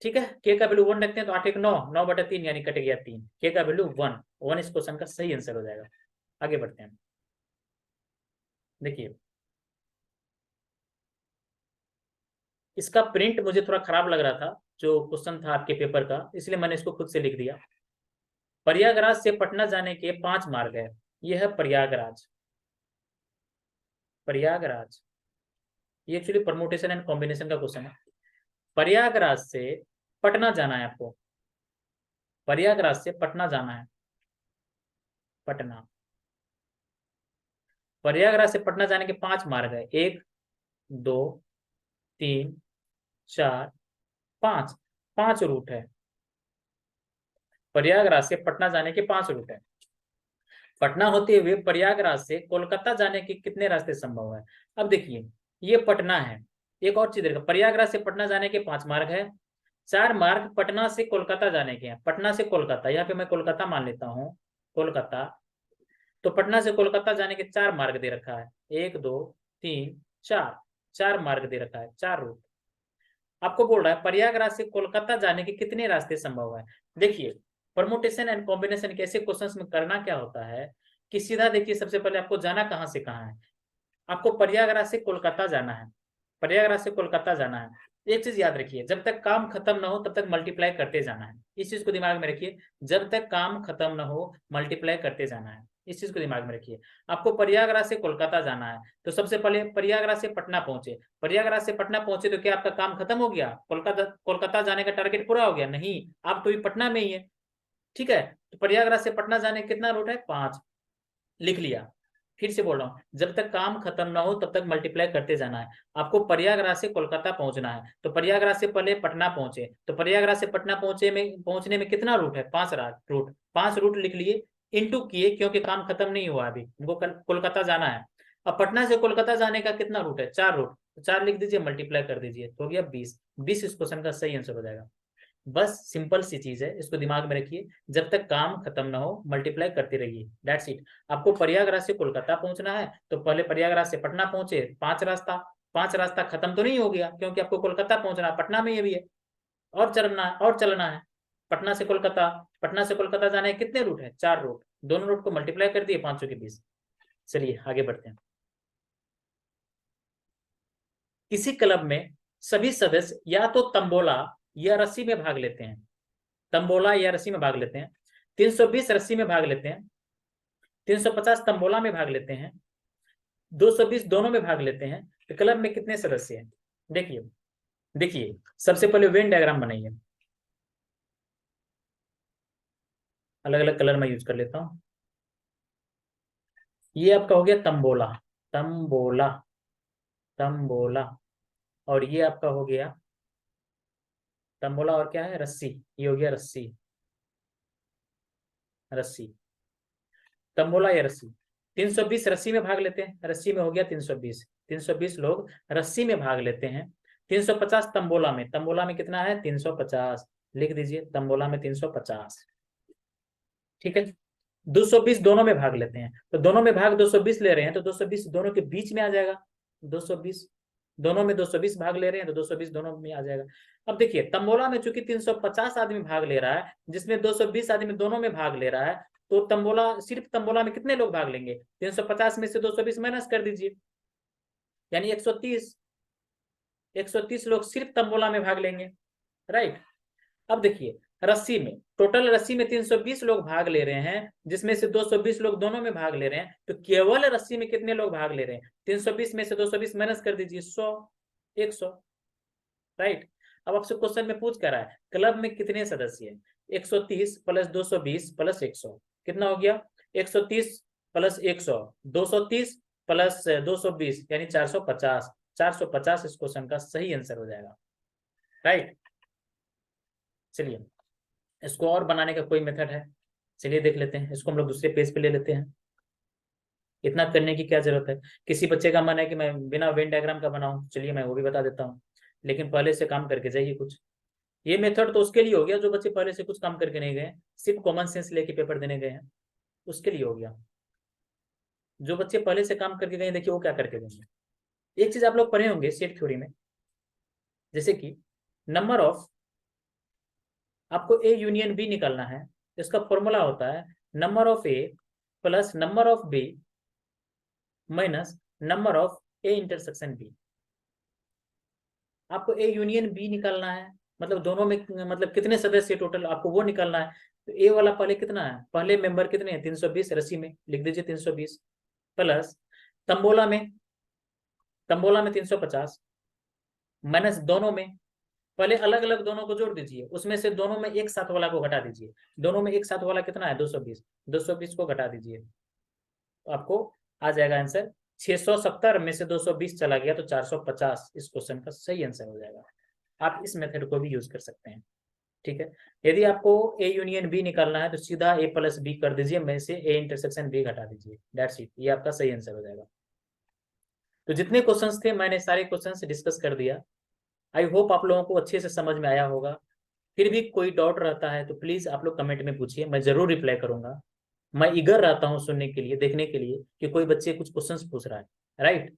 ठीक है, के का वैल्यू 1 रखते हैं तो 8 1 9, 9/3 यानी कट गया 3, के का वैल्यू 1, 1 इस क्वेश्चन का सही आंसर हो जाएगा। आगे बढ़ते हैं। देखिए इसका प्रिंट मुझे थोड़ा खराब लग रहा था, जो क्वेश्चन था आपके पेपर का, इसलिए मैंने इसको खुद से लिख दिया। प्रयागराज से पटना जाने के 5 मार्ग है, यह है प्रयागराज, प्रयागराज। ये एक्चुअली परमुटेशन एंड कॉम्बिनेशन का क्वेश्चन है। प्रयागराज से पटना जाना है आपको, प्रयागराज से पटना जाना है, पटना, प्रयागराज से पटना जाने के 5 मार्ग है, 1 2 3 4 5, 5 रूट है। प्रयागराज से पटना जाने के 5 रूट है। पटना होते हुए प्रयागराज से कोलकाता जाने के कितने रास्ते संभव है। अब देखिए ये पटना है, एक और चीज देखो, प्रयागराज से पटना जाने के 5 मार्ग है, 4 मार्ग पटना से कोलकाता जाने के हैं। पटना से कोलकाता, यहाँ पे मैं कोलकाता मान लेता हूँ, कोलकाता, तो पटना से कोलकाता जाने के 4 मार्ग दे रखा है, 1 2 3 4, 4 मार्ग दे रखा है, 4 रूट। आपको बोल रहा है प्रयागराज से कोलकाता जाने के कितने रास्ते संभव है। देखिए परमुटेशन एंड कॉम्बिनेशन के ऐसे क्वेश्चंस में करना क्या होता है कि सीधा देखिए, सबसे पहले आपको जाना कहाँ से कहाँ है, आपको प्रयागराज से कोलकाता जाना है, प्रयागराज से कोलकाता जाना है। एक चीज याद रखिए, जब तक काम खत्म ना हो तब तक मल्टीप्लाई करते जाना है, इस चीज को दिमाग में रखिए, जब तक काम खत्म ना हो मल्टीप्लाई करते जाना है, इस चीज को दिमाग में रखिए। आपको प्रयागराज से कोलकाता जाना है तो सबसे पहले प्रयागराज से पटना पहुंचे, प्रयागराज से पटना पहुंचे तो क्या आपका काम खत्म हो गया, कोलकाता कोलकाता जाने का टारगेट पूरा हो गया, नहीं, आप तो भी पटना में ही है। ठीक है, तो प्रयागराज से पटना जाने कितना रूट है, 5, लिख लिया। फिर से बोल रहा हूँ, जब तक काम खत्म ना हो तब तक मल्टीप्लाई करते जाना है। आपको प्रयागराज से कोलकाता पहुंचना है तो प्रयागराज से पहले पटना पहुंचे, तो प्रयागराज से पटना पहुंचने में कितना रूट है, 5 रूट, 5 रूट लिख लिए, इंटू किए, क्योंकि काम खत्म नहीं हुआ अभी, उनको कोलकाता जाना है। अब पटना से कोलकाता जाने का कितना रूट है, 4 रूट, तो 4 लिख दीजिए, मल्टीप्लाई कर दीजिए, तो हो गया 20, 20 इस क्वेश्चन का सही आंसर हो जाएगा। बस सिंपल सी चीज है, इसको दिमाग में रखिए, जब तक काम खत्म ना हो मल्टीप्लाई करते रहिए, दैट्स इट। आपको प्रयागराज से कोलकाता पहुंचना है तो पहले प्रयागराज से पटना पहुंचे, 5 रास्ता, 5 रास्ता खत्म तो नहीं हो गया, क्योंकि आपको कोलकाता पहुंचना है, पटना में ये भी है, और चलना है, और चलना है। पटना से कोलकाता, पटना से कोलकाता जाने के कितने रूट है, 4 रूट, दोनों रूट को मल्टीप्लाई कर दिए, 500 के 20। चलिए आगे बढ़ते हैं। किसी क्लब में सभी सदस्य या तो तंबोला या रस्सी में भाग लेते हैं, तंबोला या रस्सी में भाग लेते हैं, 320 रस्सी में भाग लेते हैं, 350 तंबोला में भाग लेते हैं, 220 दोनों में भाग लेते हैं, तो क्लब में कितने सदस्य हैं। देखिए देखिए सबसे पहले वेन डायग्राम बनाइए, अलग अलग कलर में यूज कर लेता हूं। ये आपका हो गया तंबोला, तंबोला, तंबोला, और ये आपका हो गया तंबोला, और क्या है, रस्सी, ये हो गया रस्सी, रस्सी, तंबोला या रस्सी। 320 रस्सी में भाग लेते हैं, रस्सी में हो गया 320, 320 लोग रस्सी में भाग लेते हैं। 350 तंबोला में, तंबोला में कितना है, 350, लिख दीजिए, तंबोला में 350। ठीक है, 220 दोनों में भाग लेते हैं, तो दोनों में भाग 220 ले रहे हैं तो 220 दोनों के बीच में आ जाएगा, 220 दोनों में 220 भाग ले रहे हैं तो 220 दोनों में आ जाएगा। अब देखिए तंबोला में चूंकि 350 आदमी भाग ले रहा है, जिसमें 220 आदमी दोनों में भाग ले रहा है, तो तंबोला, सिर्फ तंबोला में कितने लोग भाग लेंगे, 350 में से 220 माइनस कर दीजिए, यानी 130, 130 लोग सिर्फ तंबोला में भाग लेंगे, राइट। अब देखिए रस्सी में, टोटल रस्सी में 320 लोग भाग ले रहे हैं, जिसमें से 220 लोग दोनों में भाग ले रहे हैं, तो केवल रस्सी में कितने लोग भाग ले रहे हैं, 320 में से 220 माइनस कर दीजिए, 100, 100, राइट। अब आपसे क्वेश्चन में पूछ कर रहा है क्लब में कितने सदस्य हैं, 130 प्लस 220 प्लस 100 कितना हो गया, 130 प्लस 100, 230 प्लस 220 यानी 450, 450 इस क्वेश्चन का सही आंसर हो जाएगा, राइट। चलिए इसको और बनाने का कोई मेथड है, चलिए देख लेते हैं, इसको हम लोग दूसरे पेज पे ले लेते हैं, इतना करने की क्या जरूरत है। किसी बच्चे का मन है कि मैं बिना वेन डायग्राम का बनाऊं, चलिए मैं वो भी बता देता हूँ। लेकिन पहले से काम करके जाइए कुछ। ये मेथड तो उसके लिए हो गया जो बच्चे पहले से कुछ काम करके नहीं गए, सिर्फ कॉमन सेंस लेके पेपर देने गए हैं, उसके लिए हो गया। जो बच्चे पहले से काम करके गए देखिए वो क्या करके देंगे। एक चीज आप लोग पढ़े होंगे सेट थ्योरी में, जैसे कि नंबर ऑफ, आपको ए यूनियन बी निकालना है, इसका फॉर्मूला होता है number of A plus number of B minus number of A intersection B. आपको ए यूनियन बी निकालना है, मतलब दोनों में मतलब कितने सदस्य टोटल आपको वो निकालना है। तो ए वाला पहले कितना है, पहले मेंबर कितने हैं 320, रस्सी में लिख दीजिए 320, प्लस तंबोला में, तंबोला में 350, माइनस दोनों में, पहले अलग अलग दोनों को जोड़ दीजिए, उसमें से दोनों में एक साथ वाला को घटा दीजिए। दोनों में एक साथ वाला कितना है 220, 220 को घटा दीजिए तो आपको आ जाएगा आंसर 670 में से 220 चला गया तो 450 इस क्वेश्चन का सही आंसर हो जाएगा। आप इस मेथड को भी यूज कर सकते हैं। ठीक है, यदि आपको ए यूनियन बी निकालना है तो सीधा ए प्लस बी कर दीजिए, में से ए इंटरसेक्शन बी घटा दीजिए, दैट्स इट, ये आपका सही आंसर हो जाएगा। तो जितने क्वेश्चंस थे मैंने सारे क्वेश्चंस डिस्कस कर दिया। आई होप आप लोगों को अच्छे से समझ में आया होगा। फिर भी कोई डाउट रहता है तो प्लीज आप लोग कमेंट में पूछिए, मैं जरूर रिप्लाई करूंगा। मैं ईगर रहता हूँ सुनने के लिए, देखने के लिए कि कोई बच्चे कुछ क्वेश्चंस पूछ रहा है, राइट,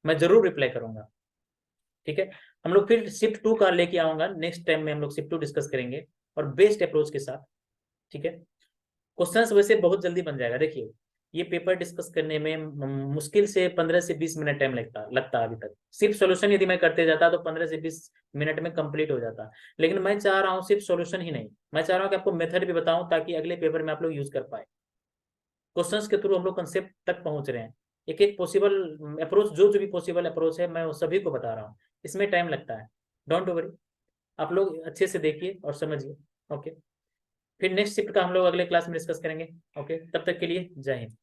मैं जरूर रिप्लाई करूंगा। ठीक है, हम लोग फिर शिफ्ट 2 का लेके आऊंगा नेक्स्ट टाइम में, हम लोग शिफ्ट 2 डिस्कस करेंगे और बेस्ट अप्रोच के साथ। ठीक है, क्वेश्चंस वैसे बहुत जल्दी बन जाएगा। देखिए ये पेपर डिस्कस करने में मुश्किल से 15 से 20 मिनट टाइम लगता अभी तक। सिर्फ सॉल्यूशन यदि मैं करते जाता तो 15 से 20 मिनट में कंप्लीट हो जाता। लेकिन मैं चाह रहा हूँ सिर्फ सॉल्यूशन ही नहीं, मैं चाह रहा हूँ कि आपको मेथड भी बताऊं ताकि अगले पेपर में आप लोग यूज कर पाए। क्वेश्चंस के थ्रू हम लोग कंसेप्ट तक पहुंच रहे हैं। एक एक पॉसिबल अप्रोच, जो जो भी पॉसिबल अप्रोच है मैं वो सभी को बता रहा हूँ। इसमें टाइम लगता है, डोंट वरी, आप लोग अच्छे से देखिए और समझिए। ओके, फिर नेक्स्ट शिफ्ट का हम लोग अगले क्लास में डिस्कस करेंगे। ओके, तब तक के लिए जय हिंद।